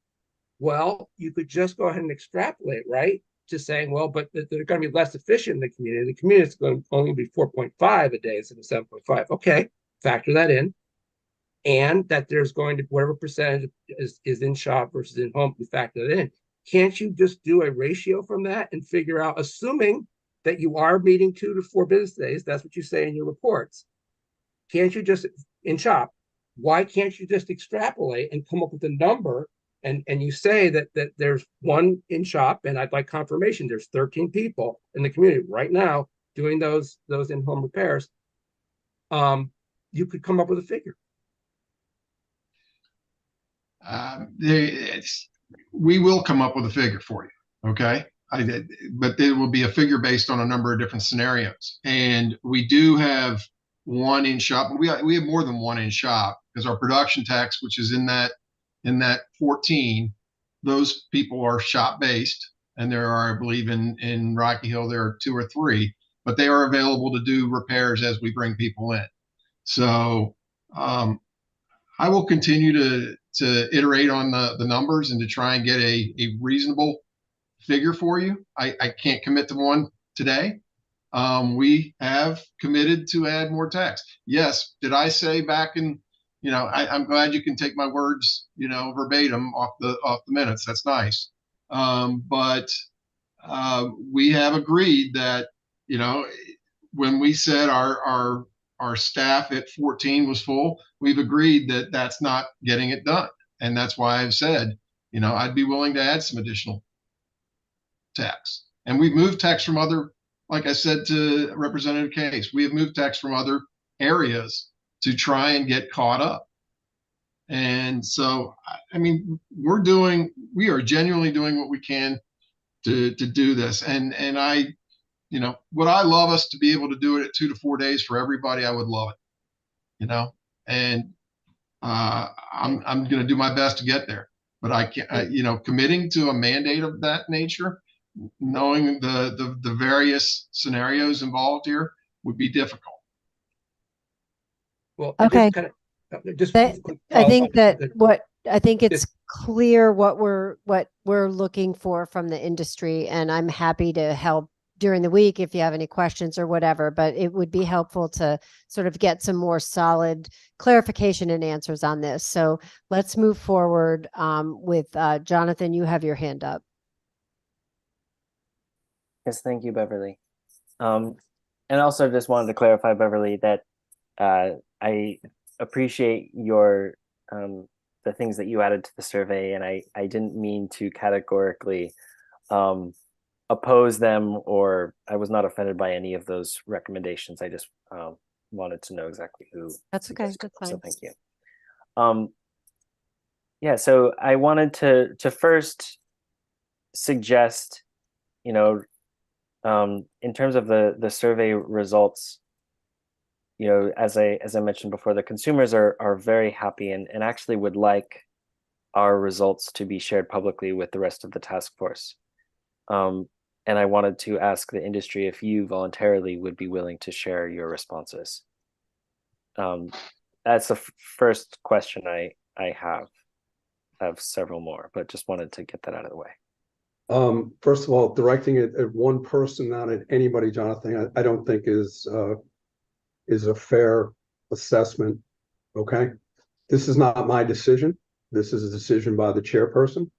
Well, you could just go ahead and extrapolate, right? To saying, well, but they're going to be less efficient in the community. The community is going to only be 4.5 a day instead of 7.5. Okay, factor that in. And that there's going to, whatever percentage is in SHOP versus in home, we factor that in. Can't you just do a ratio from that and figure out, assuming that you are meeting 2 to 4 business days, that's what you say in your reports. Can't you just, in SHOP, why can't you just extrapolate and come up with a number? And you say that there's one in SHOP, and I'd like confirmation. There's 13 people in the community right now doing those in-home repairs. You could come up with a figure. We will come up with a figure for you, okay? But there will be a figure based on a number of different scenarios. And we do have one in SHOP, but we have more than one in SHOP, because our production techs, which is in that 14, those people are SHOP based, and there are, I believe, in Rocky Hill there are 2 or 3, but they are available to do repairs as we bring people in. So I will continue to iterate on the numbers and to try and get a reasonable figure for you. I can't commit to one today. We have committed to add more text. Yes, did I say back in, I'm glad you can take my words, verbatim off the minutes. That's nice. But we have agreed that, when we said our staff at 14 was full, we've agreed that that's not getting it done. And that's why I've said, I'd be willing to add some additional text. And we've moved text from other, like I said to Representative Case, we have moved text from other areas to try and get caught up. And so, I mean, we are genuinely doing what we can to do this. And I, would I love us to be able to do it at 2 to 4 days for everybody? I would love it, and I'm going to do my best to get there, but I can't, committing to a mandate of that nature, knowing the various scenarios involved here, would be difficult. Well, Okay. just I think I think it's Just- clear what we're looking for from the industry, and I'm happy to help during the week if you have any questions or whatever, but it would be helpful to sort of get some more solid clarification and answers on this. So let's move forward with Jonathan, you have your hand up. Yes, thank you, Beverly. And also just wanted to clarify, Beverly, that I appreciate your the things that you added to the survey, and I didn't mean to categorically oppose them, or I was not offended by any of those recommendations. I just wanted to know exactly who. That's okay. That's fine. So thank you. Yeah, so I wanted to first suggest, in terms of the survey results, as I mentioned before, the consumers are very happy and actually would like our results to be shared publicly with the rest of the task force. And I wanted to ask the industry if you voluntarily would be willing to share your responses. That's the first question I have. I have several more, but just wanted to get that out of the way. First of all, directing it at one person, not at anybody, Jonathan, I don't think is a fair assessment. Okay, this is not my decision. This is a decision by the chairperson.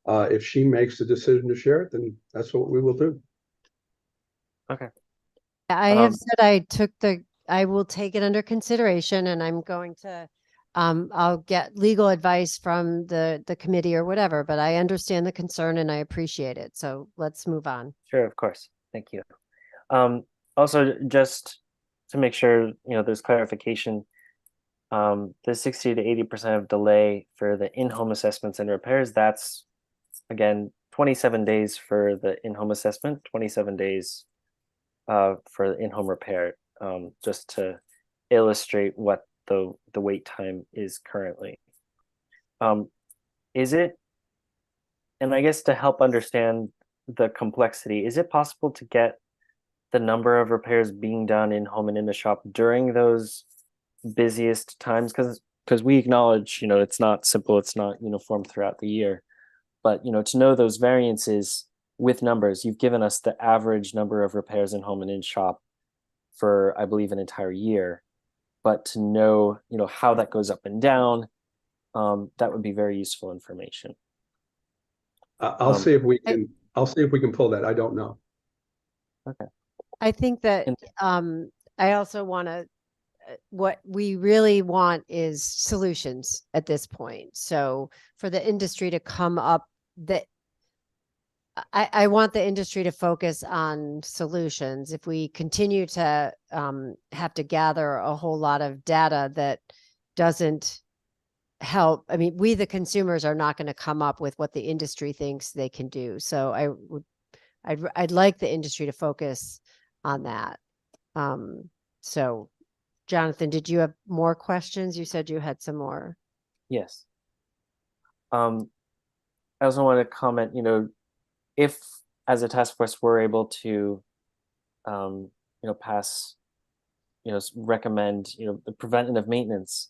If she makes the decision to share it, then that's what we will do. Okay. I have said I will take it under consideration, and I'm going to I'll get legal advice from the committee or whatever, but I understand the concern and I appreciate it. So let's move on. Sure, of course. Thank you. Also, just to make sure, there's clarification, the 60 to 80% of delay for the in-home assessments and repairs, that's, again, 27 days for the in-home assessment, 27 days for the in-home repair, just to illustrate what the wait time is currently. Is it, and I guess to help understand the complexity, is it possible to get the number of repairs being done in home and in the shop during those busiest times? Because we acknowledge, it's not simple, it's not uniform throughout the year, but to know those variances with numbers, you've given us the average number of repairs in home and in shop for, I believe, an entire year, but to know how that goes up and down, that would be very useful information. I'll see if we can. I'll see if we can pull that. I don't know. Okay. I think that I also want to, what we really want is solutions at this point. So for the industry to come up, I want the industry to focus on solutions. If we continue to have to gather a whole lot of data that doesn't help, I mean, we, the consumers, are not going to come up with what the industry thinks they can do. So I'd like the industry to focus on that. So Jonathan, did you have more questions? You said you had some more. Yes. I also want to comment, if as a task force we're able to, pass, recommend, the preventative maintenance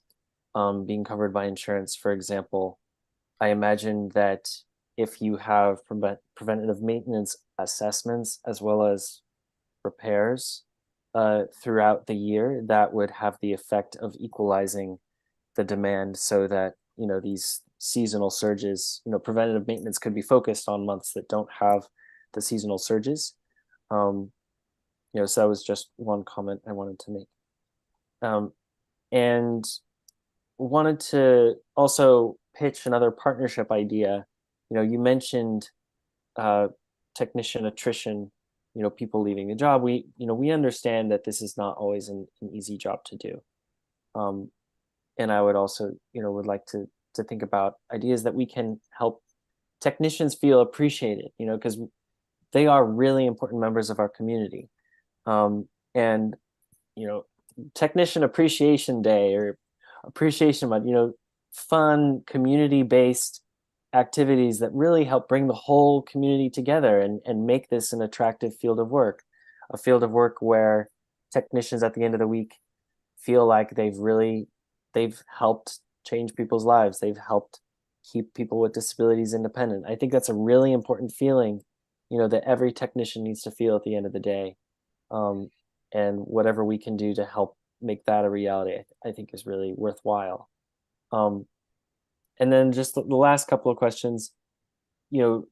being covered by insurance, for example, I imagine that if you have preventative maintenance assessments as well as repairs throughout the year, that would have the effect of equalizing the demand so that, these seasonal surges, preventative maintenance could be focused on months that don't have the seasonal surges. So that was just one comment I wanted to make. And wanted to also pitch another partnership idea. You mentioned technician attrition, people leaving the job. We understand that this is not always an easy job to do. And I would also, would like to think about ideas that we can help technicians feel appreciated, because they are really important members of our community. And, Technician Appreciation Day or Appreciation Month, fun community-based activities that really help bring the whole community together and make this an attractive field of work, a field of work where technicians at the end of the week feel like they've helped change people's lives. They've helped keep people with disabilities independent. I think that's a really important feeling, that every technician needs to feel at the end of the day. And whatever we can do to help make that a reality, I think is really worthwhile. And then just the last couple of questions, the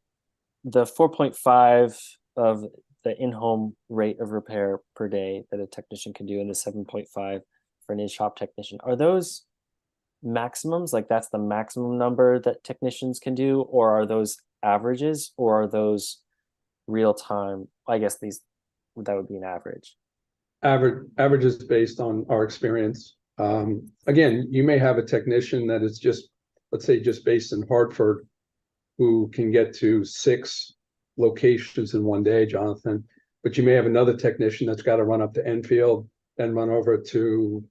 4.5 of the in-home rate of repair per day that a technician can do and the 7.5 for an in-shop technician, are those maximums? Like that's the maximum number that technicians can do, or are those averages, or are those real time? I guess that would be an average. Average is based on our experience. Again, you may have a technician that is just, let's say, just based in Hartford, who can get to 6 locations in one day, Jonathan. But you may have another technician that's got to run up to Enfield, then run over to,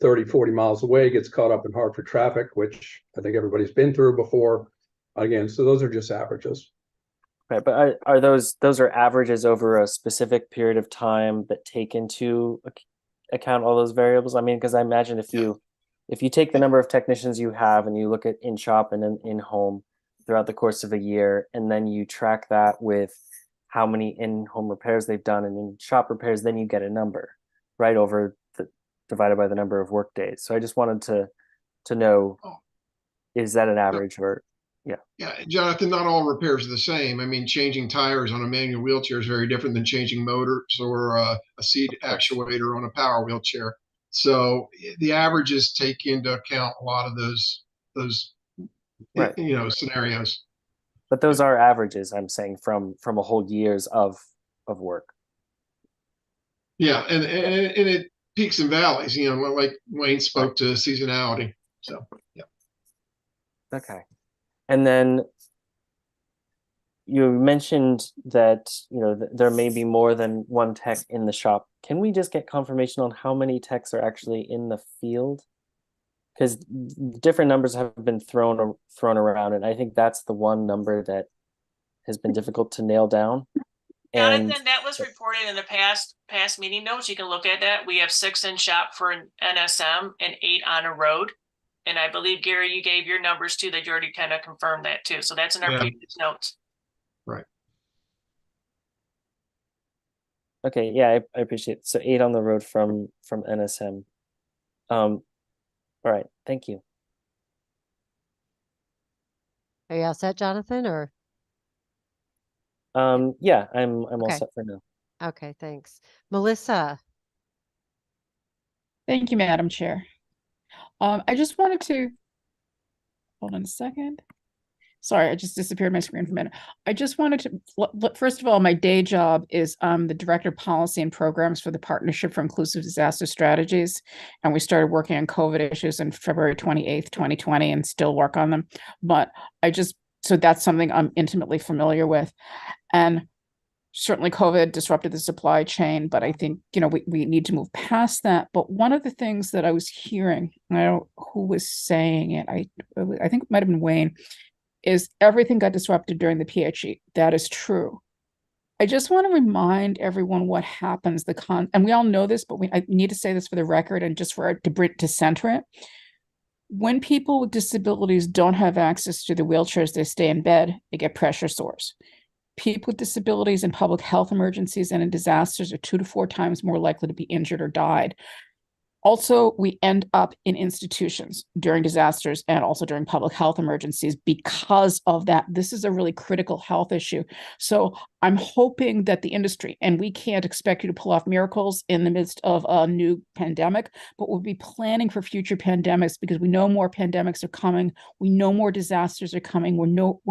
30, 40 miles away, gets caught up in Hartford traffic, which I think everybody's been through before. Again, so those are just averages. Right, but are those are averages over a specific period of time that take into account all those variables? I mean, because I imagine if you take the number of technicians you have and you look at in shop and then in home throughout the course of a year, and then you track that with how many in-home repairs they've done and in shop repairs, then you get a number, right, over divided by the number of work days. So I just wanted to know, is that an average or? Yeah, Jonathan, not all repairs are the same. I mean, changing tires on a manual wheelchair is very different than changing motors or a seat actuator on a power wheelchair. So the averages take into account a lot of those right. Scenarios. But those are averages, I'm saying, from a whole year's of work. Yeah, and it peaks and valleys, like Wayne spoke to seasonality. So yeah. Okay. And then you mentioned that, there may be more than one tech in the shop. Can we just get confirmation on how many techs are actually in the field? Because different numbers have been thrown around, and I think that's the one number that has been difficult to nail down. Jonathan, that was reported in the past meeting notes. You can look at that. We have 6 in shop for an NSM and 8 on a road. And I believe, Gary, you gave your numbers too, that you already kind of confirmed that too. So that's in our previous notes. Right. Okay. Yeah, I appreciate it. So 8 on the road from NSM. All right. Thank you. Are you all set, Jonathan, or? Yeah, I'm all Okay. set for now. Okay, thanks. Melissa. Thank you, Madam Chair. I just wanted to, hold on a second. Sorry, I just disappeared my screen for a minute. I just wanted to, first of all, my day job is the Director of Policy and Programs for the Partnership for Inclusive Disaster Strategies. And we started working on COVID issues on February 28th, 2020, and still work on them. But so that's something I'm intimately familiar with. And certainly COVID disrupted the supply chain, but I think, we need to move past that. But one of the things that I was hearing, I don't know who was saying it, I think it might have been Wayne, is everything got disrupted during the PHE. That is true. I just want to remind everyone what happens, and we all know this, but I need to say this for the record and just to center it. When people with disabilities don't have access to the wheelchairs, they stay in bed, they get pressure sores. People with disabilities in public health emergencies and in disasters are 2 to 4 times more likely to be injured or died. Also, we end up in institutions during disasters and also during public health emergencies because of that. This is a really critical health issue. So I'm hoping that the industry, and we can't expect you to pull off miracles in the midst of a new pandemic, but we'll be planning for future pandemics because we know more pandemics are coming. We know more disasters are coming. We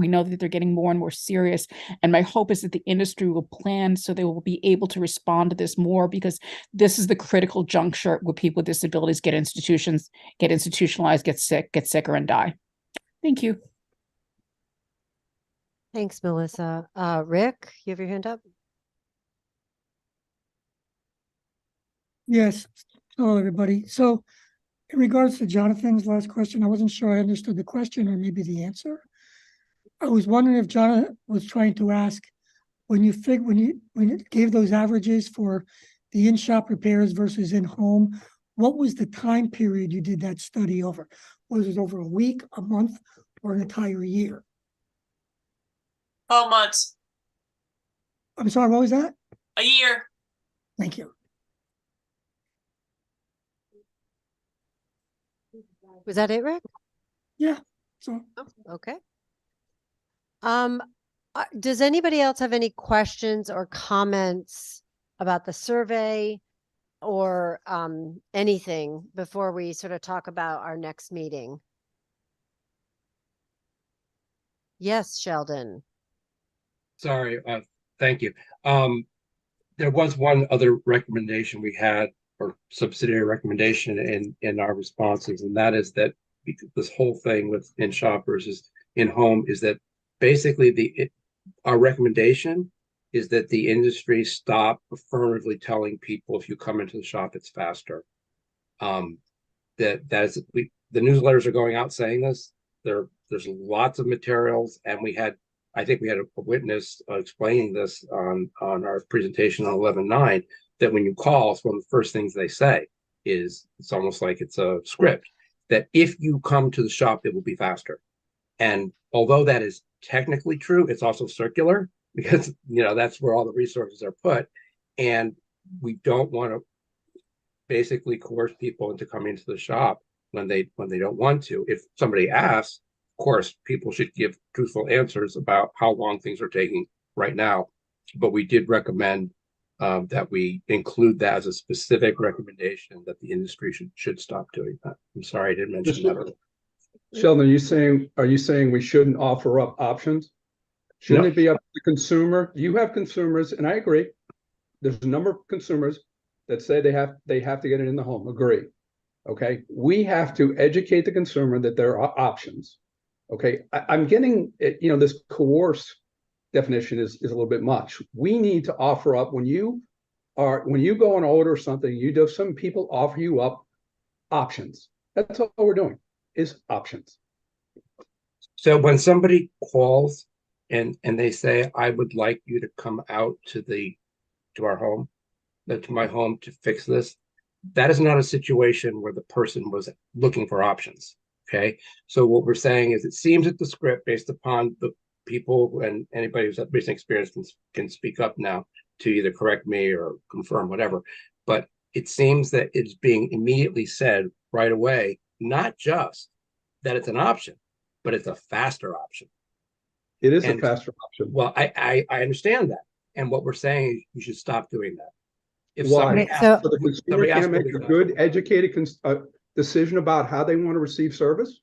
know that they're getting more and more serious. And my hope is that the industry will plan so they will be able to respond to this more, because this is the critical juncture where people with disabilities get institutionalized, get sicker, and die. Thank you. Thanks, Melissa. Rick, you have your hand up? Yes. Hello, everybody. So in regards to Jonathan's last question, I wasn't sure I understood the question or maybe the answer. I was wondering if Jonathan was trying to ask, when you gave those averages for the in-shop repairs versus in-home, what was the time period you did that study over? Was it over a week, a month, or an entire year? 12 months, I'm sorry, what was that? a year. Thank you. Was that it, Rick? Yeah. So Okay. Does anybody else have any questions or comments about the survey or anything before we sort of talk about our next meeting? Yes, Sheldon. Sorry, thank you. There was one other recommendation we had, or subsidiary recommendation in our responses, and that is that this whole thing with in-shop versus in-home is that basically our recommendation is that the industry stop affirmatively telling people if you come into the shop, it's faster. The newsletters are going out saying this. There's lots of materials, and I think we had a witness explaining this on our presentation on 11/9, that when you call, it's one of the first things they say is, it's almost like it's a script, that if you come to the shop, it will be faster. And although that is technically true, it's also circular, because that's where all the resources are put, and we don't want to basically coerce people into coming into the shop when they don't want to. If somebody asks, of course, people should give truthful answers about how long things are taking right now. But we did recommend that we include that as a specific recommendation, that the industry should stop doing that. I'm sorry I didn't mention that earlier. Sheldon, are you saying we shouldn't offer up options? Shouldn't No. it be up to the consumer? You have consumers, and I agree. There's a number of consumers that say they have to get it in the home. Agree. Okay. We have to educate the consumer that there are options. Okay. I'm getting this coerce definition is a little bit much. We need to offer up when you go and order something, some people offer you up options. That's all we're doing is options. So when somebody calls and they say, I would like you to come out to our home, to my home to fix this, that is not a situation where the person was looking for options. Okay. So what we're saying is, it seems that the script, based upon the people, and anybody who's had recent experience can speak up now to either correct me or confirm whatever, but it seems that it's being immediately said right away, not just that it's an option, but it's a faster option. It is a faster option. Well, I understand that. And what we're saying is you should stop doing that. If Why? So So the consumer can't make a good, educated decision about how they want to receive service?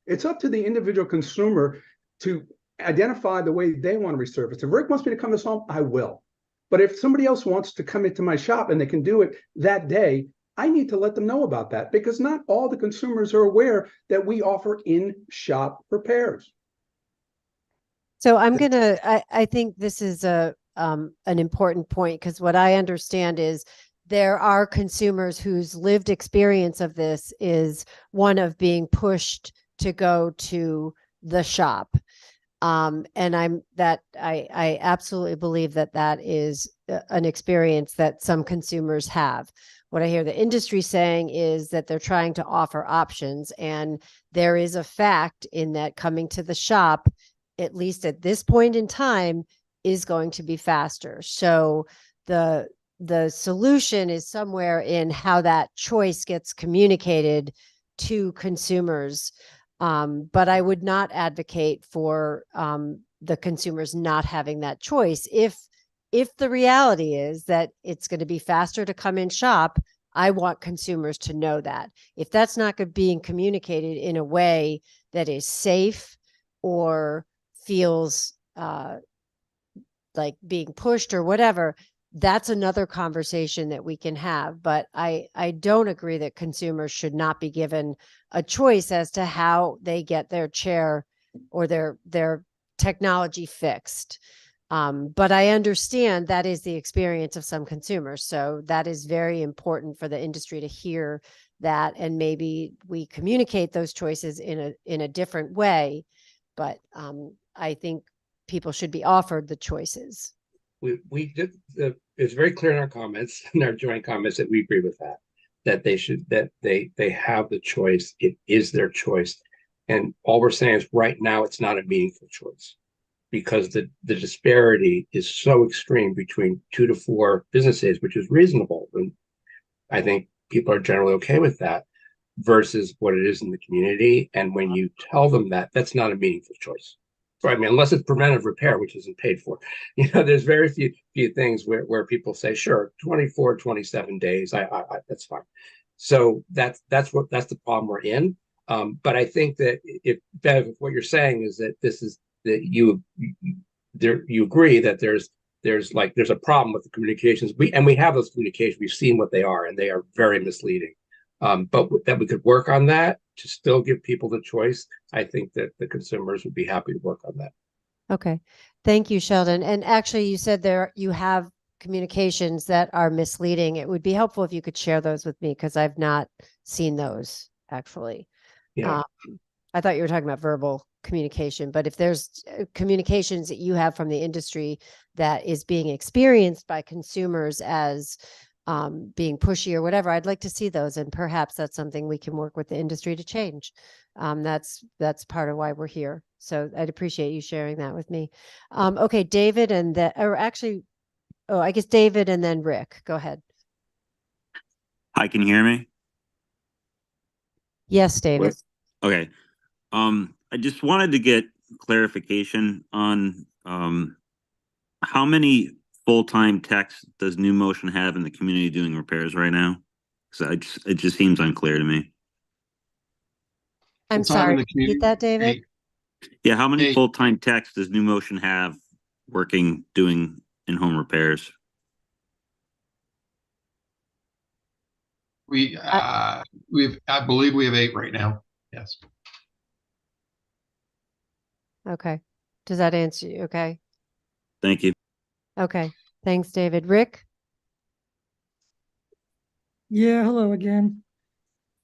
It's up to the individual consumer to identify the way they want to receive service. If Rick wants me to come to his home, I will. But if somebody else wants to come into my shop and they can do it that day, I need to let them know about that, because not all the consumers are aware that we offer in-shop repairs. So I think this is an important point, because what I understand is there are consumers whose lived experience of this is one of being pushed to go to the shop. And I absolutely believe that is an experience that some consumers have. What I hear the industry saying is that they're trying to offer options. And there is a fact in that coming to the shop, at least at this point in time, is going to be faster. So the solution is somewhere in how that choice gets communicated to consumers. But I would not advocate for the consumers not having that choice. If the reality is that it's going to be faster to come in shop, I want consumers to know that. If that's not being communicated in a way that is safe or feels like being pushed or whatever, that's another conversation that we can have. But I don't agree that consumers should not be given a choice as to how they get their chair or their technology fixed. But I understand that is the experience of some consumers. So that is very important for the industry to hear that, and maybe we communicate those choices in a different way. But I think people should be offered the choices. We did it's very clear in our comments, in our joint comments, that we agree with that they have the choice. It is their choice. And all we're saying is right now it's not a meaningful choice, because the disparity is so extreme between 2 to 4 businesses, which is reasonable. And I think people are generally okay with that, versus what it is in the community. And when you tell them that, that's not a meaningful choice. So, I mean, unless it's preventive repair, which isn't paid for, there's very few things where people say, sure, 24, 27 days, I that's fine. So that's the problem we're in. But I think that if Bev, what you're saying is that this is that you agree that there's a problem with the communications. We have those communications. We've seen what they are, and they are very misleading. But that we could work on that to still give people the choice. I think that the consumers would be happy to work on that. Okay. Thank you, Sheldon. And actually, you said you have communications that are misleading. It would be helpful if you could share those with me, because I've not seen those actually. Yeah. I thought you were talking about verbal communication, but if there's communications that you have from the industry that is being experienced by consumers as being pushy or whatever, I'd like to see those. And perhaps that's something we can work with the industry to change. That's part of why we're here. So I'd appreciate you sharing that with me. Okay, David, I guess David and then Rick, go ahead. Hi, can you hear me? Yes, David. Okay. I just wanted to get clarification on how many full-time techs does New Motion have in the community doing repairs right now? Because it just seems unclear to me. I'm sorry, repeat that, David? Yeah, how many full-time techs does New Motion have working doing in-home repairs? I believe we have 8 right now. Yes. Okay. Does that answer you? Okay. Thank you. Okay. Thanks, David. Rick? Yeah, hello again.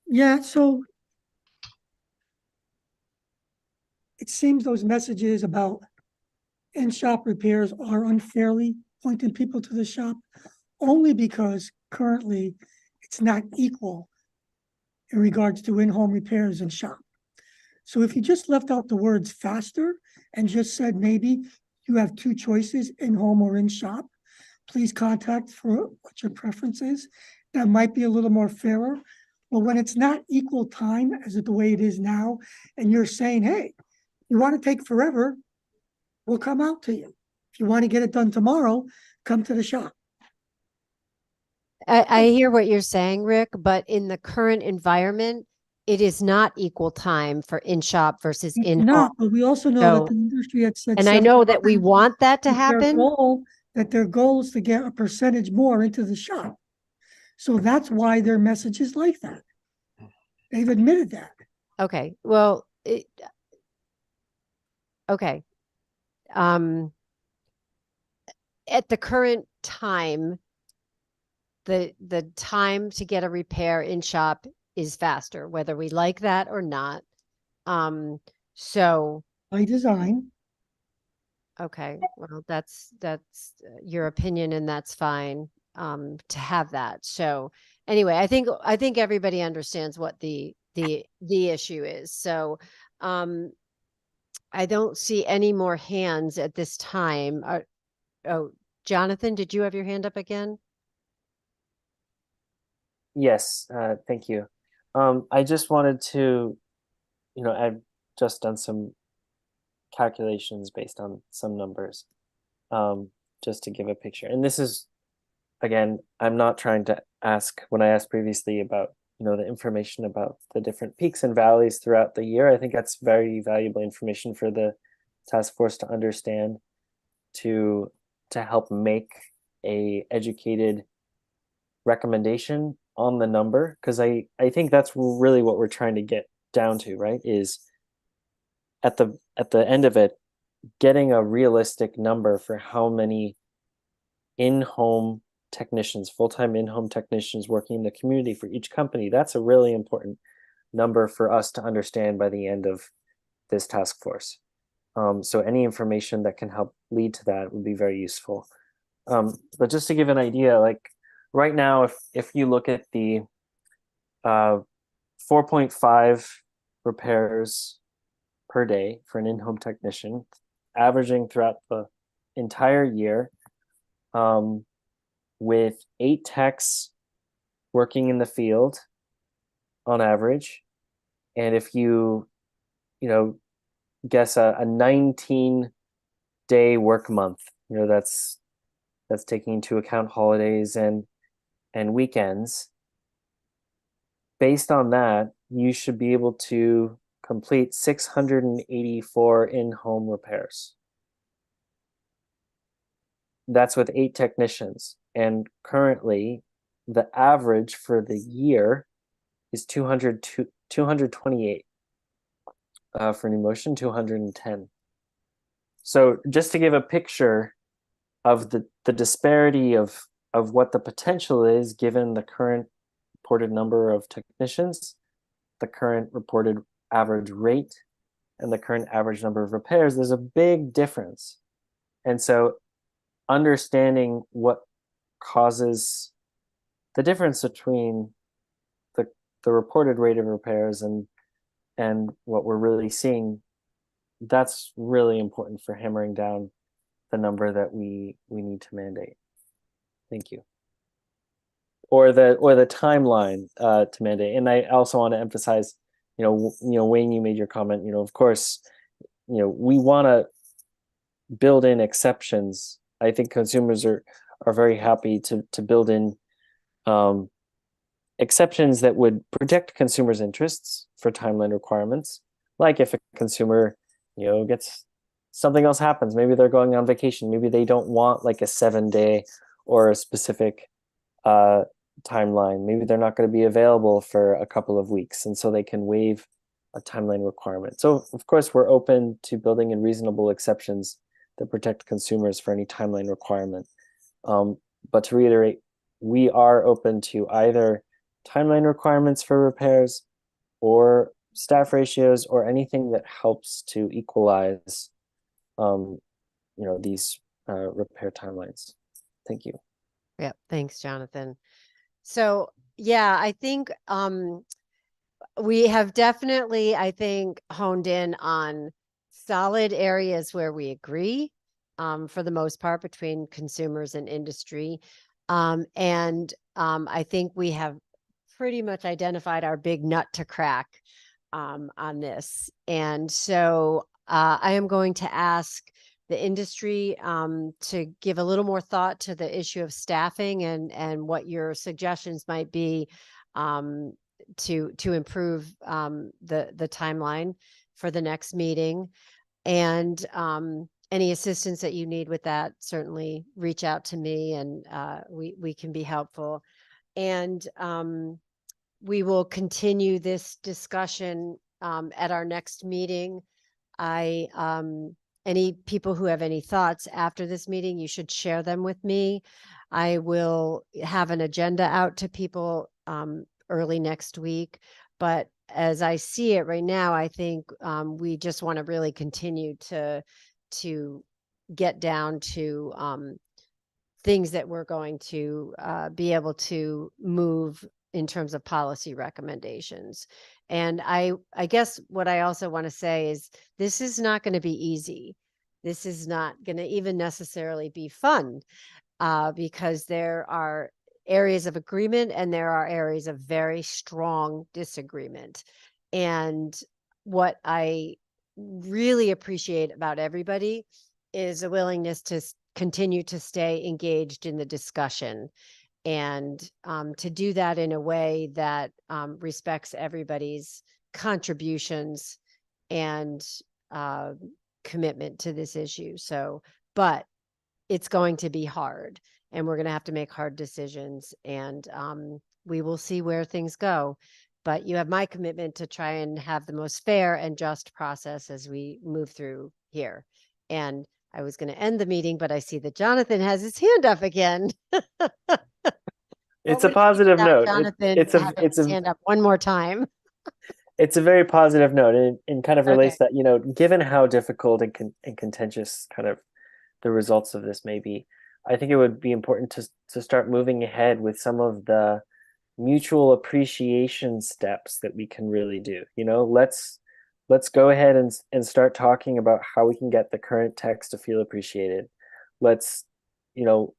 Yeah, so it seems those messages about in-shop repairs are unfairly pointing people to the shop, only because currently it's not equal in regards to in-home repairs and shop. So if you just left out the words faster and just said maybe you have 2 choices, in-home or in-shop, please contact for what your preference is. That might be a little more fairer. But when it's not equal time as the way it is now, and you're saying, hey, you want to take forever, we'll come out to you. If you want to get it done tomorrow, come to the shop. I hear what you're saying, Rick, but in the current environment, it is not equal time for in-shop versus in-home. No, but we also know that the industry had said, and I know that we want that to happen. Their goal is to get a percentage more into the shop. So that's why their message is like that. They've admitted that. Okay. Well, okay. At the current time, the time to get a repair in shop is faster, whether we like that or not. So by design. Okay, well, that's your opinion, and that's fine to have that. So anyway, I think everybody understands what the issue is. So I don't see any more hands at this time. Oh, Jonathan, did you have your hand up again? Yes, thank you. I just wanted to, I've just done some calculations based on some numbers, just to give a picture. And this is, again, I'm not trying to ask, when I asked previously about, the information about the different peaks and valleys throughout the year. I think that's very valuable information for the task force to understand, to help make a educated recommendation on the number, because I think that's really what we're trying to get down to, right? Is at the end of it, getting a realistic number for how many in-home technicians, full-time in-home technicians working in the community for each company. That's a really important number for us to understand by the end of this task force. So any information that can help lead to that would be very useful. But just to give an idea, like right now, if you look at the 4.5 repairs per day for an in-home technician, averaging throughout the entire year, with 8 techs working in the field on average. And if you guess a 19-day work month, that's taking into account holidays and weekends. Based on that, you should be able to complete 684 in-home repairs. That's with 8 technicians. And currently, the average for the year is 228. For NewMotion, 210. So just to give a picture of the disparity of what the potential is given the current reported number of technicians, the current reported average rate, and the current average number of repairs, there's a big difference. And so understanding what causes the difference between the reported rate of repairs and what we're really seeing, that's really important for hammering down the number that we need to mandate. Thank you. Or the timeline to mandate. And I also want to emphasize, Wayne, you made your comment, of course, we want to build in exceptions. I think consumers are very happy to build in exceptions that would protect consumers' interests for timeline requirements. Like if a consumer, gets something else happens, maybe they're going on vacation, maybe they don't want like a 7-day or a specific timeline. Maybe they're not going to be available for a couple of weeks, and so they can waive a timeline requirement. So of course, we're open to building in reasonable exceptions that protect consumers for any timeline requirement. But to reiterate, we are open to either timeline requirements for repairs or staff ratios or anything that helps to equalize these repair timelines. Thank you. Yeah, thanks, Jonathan. So yeah, I think we have definitely, I think, honed in on solid areas where we agree, for the most part, between consumers and industry. I think we have pretty much identified our big nut to crack on this. And so I am going to ask the industry to give a little more thought to the issue of staffing and what your suggestions might be to improve the timeline for the next meeting. And any assistance that you need with that, certainly reach out to me, and we can be helpful. And we will continue this discussion at our next meeting. Any people who have any thoughts after this meeting, you should share them with me. I will have an agenda out to people early next week. But as I see it right now, I think we just want to really continue to get down to things that we're going to be able to move in terms of policy recommendations. And I guess what I also want to say is this is not going to be easy. This is not going to even necessarily be fun because there are areas of agreement and there are areas of very strong disagreement. And what I really appreciate about everybody is a willingness to continue to stay engaged in the discussion and to do that in a way that respects everybody's contributions and commitment to this issue. So, but it's going to be hard and we're going to have to make hard decisions and we will see where things go. But you have my commitment to try and have the most fair and just process as we move through here. And I was going to end the meeting, but I see that Jonathan has his hand up again. It's a positive note. Jonathan, It's a hand up one more time. It's a very positive note, and kind of relates Okay. that, you know, given how difficult and contentious kind of the results of this may be, I think it would be important to start moving ahead with some of the mutual appreciation steps that we can really do. You know, let's go ahead and start talking about how we can get the current text to feel appreciated. Let's, you know,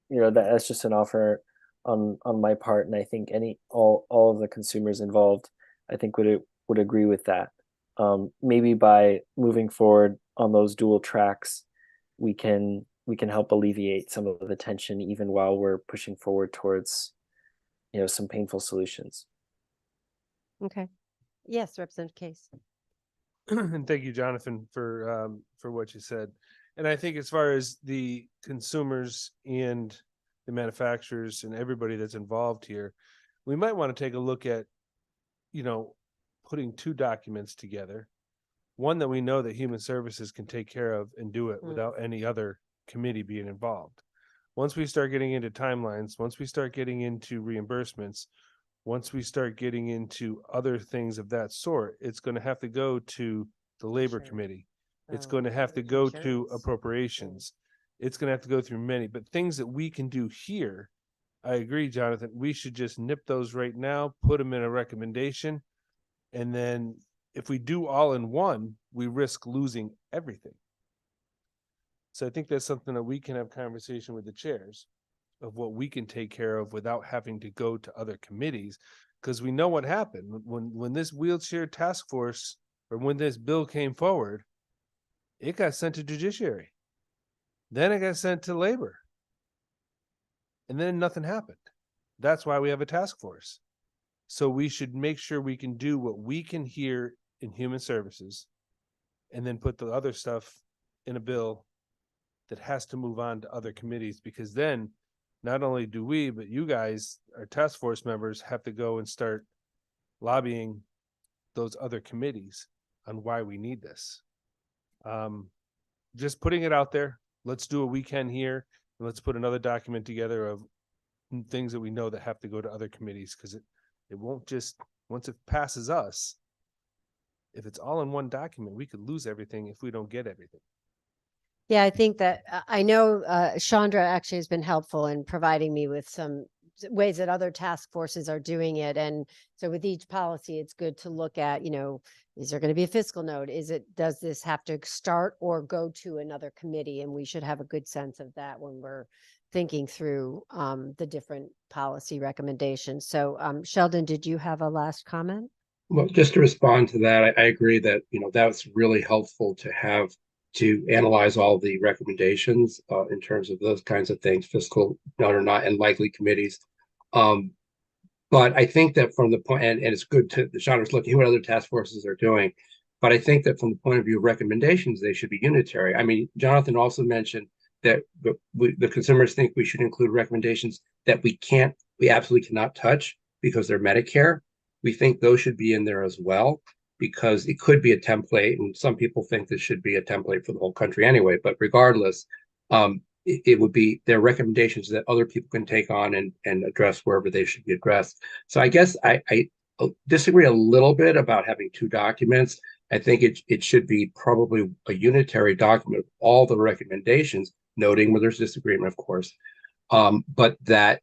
that's just an offer on my part, and I think all of the consumers involved, I think would agree with that. Maybe by moving forward on those dual tracks, we can help alleviate some of the tension even while we're pushing forward towards, you know, some painful solutions. Okay. Yes, Representative Case. And thank you, Jonathan, for what you said. And I think as far as the consumers and the manufacturers and everybody that's involved here, we might want to take a look at, you know, putting two documents together. One that we know that Human Services can take care of and do it without any other committee being involved. Once we start getting into timelines, once we start getting into reimbursements, once we start getting into other things of that sort, it's going to have to go to the Labor Committee. It's going to have to go to appropriations. It's going to have to go through many, but things that we can do here, I agree, Jonathan, we should just nip those right now, put them in a recommendation. And then if we do all in one, we risk losing everything. So I think that's something that we can have conversation with the chairs of what we can take care of without having to go to other committees. Because we know what happened when this wheelchair task force, or when this bill came forward, it got sent to Judiciary. Then it got sent to Labor. And then nothing happened. That's why we have a task force. So we should make sure we can do what we can hear in Human Services and then put the other stuff in a bill that has to move on to other committees, because then not only do we, but you guys, our task force members, have to go and start lobbying those other committees on why we need this. Just putting it out there. Let's do what we can here, and let's put another document together of things that we know that have to go to other committees, because it won't just, once it passes us, if it's all in one document, we could lose everything if we don't get everything. Yeah, I think that I know Chandra actually has been helpful in providing me with some ways that other task forces are doing it. And so with each policy, it's good to look at, you know, is there going to be a fiscal note? Does this have to start or go to another committee? And we should have a good sense of that when we're thinking through the different policy recommendations. So Sheldon, did you have a last comment? Well, just to respond to that, I agree that, you know, that's really helpful to have to analyze all the recommendations in terms of those kinds of things, fiscal note or not, and likely committees. But I think that from the point, and it's good to, the Chandra's looking at what other task forces are doing, but I think that from the point of view of recommendations, they should be unitary. I mean, Jonathan also mentioned that the consumers think we should include recommendations that we absolutely cannot touch because they're Medicare. We think those should be in there as well, because it could be a template, and some people think this should be a template for the whole country anyway. But regardless, it would be their recommendations that other people can take on and address wherever they should be addressed. So I guess I disagree a little bit about having two documents. I think it should be probably a unitary document of all the recommendations, noting where there's disagreement, of course. But the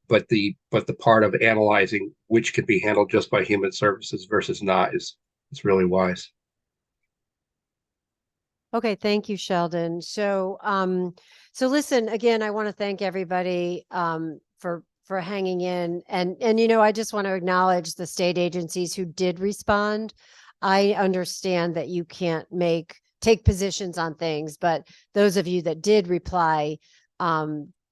part of analyzing which can be handled just by human services versus not is really wise. Okay, thank you, Sheldon. So, so listen, again, I want to thank everybody for hanging in, and you know, I just want to acknowledge the state agencies who did respond. I understand that you can't take positions on things, but those of you that did reply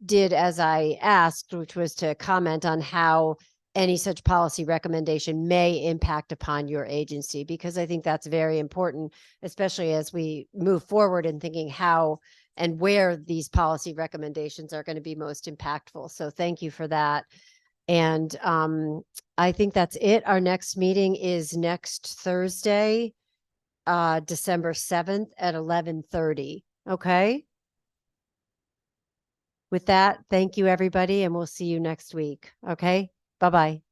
did as I asked, which was to comment on how any such policy recommendation may impact upon your agency, because I think that's very important, especially as we move forward in thinking how and where these policy recommendations are going to be most impactful. So thank you for that. And I think that's it. Our next meeting is next Thursday, December 7th at 11:30. Okay. With that, thank you, everybody, and we'll see you next week. Okay. Bye-bye.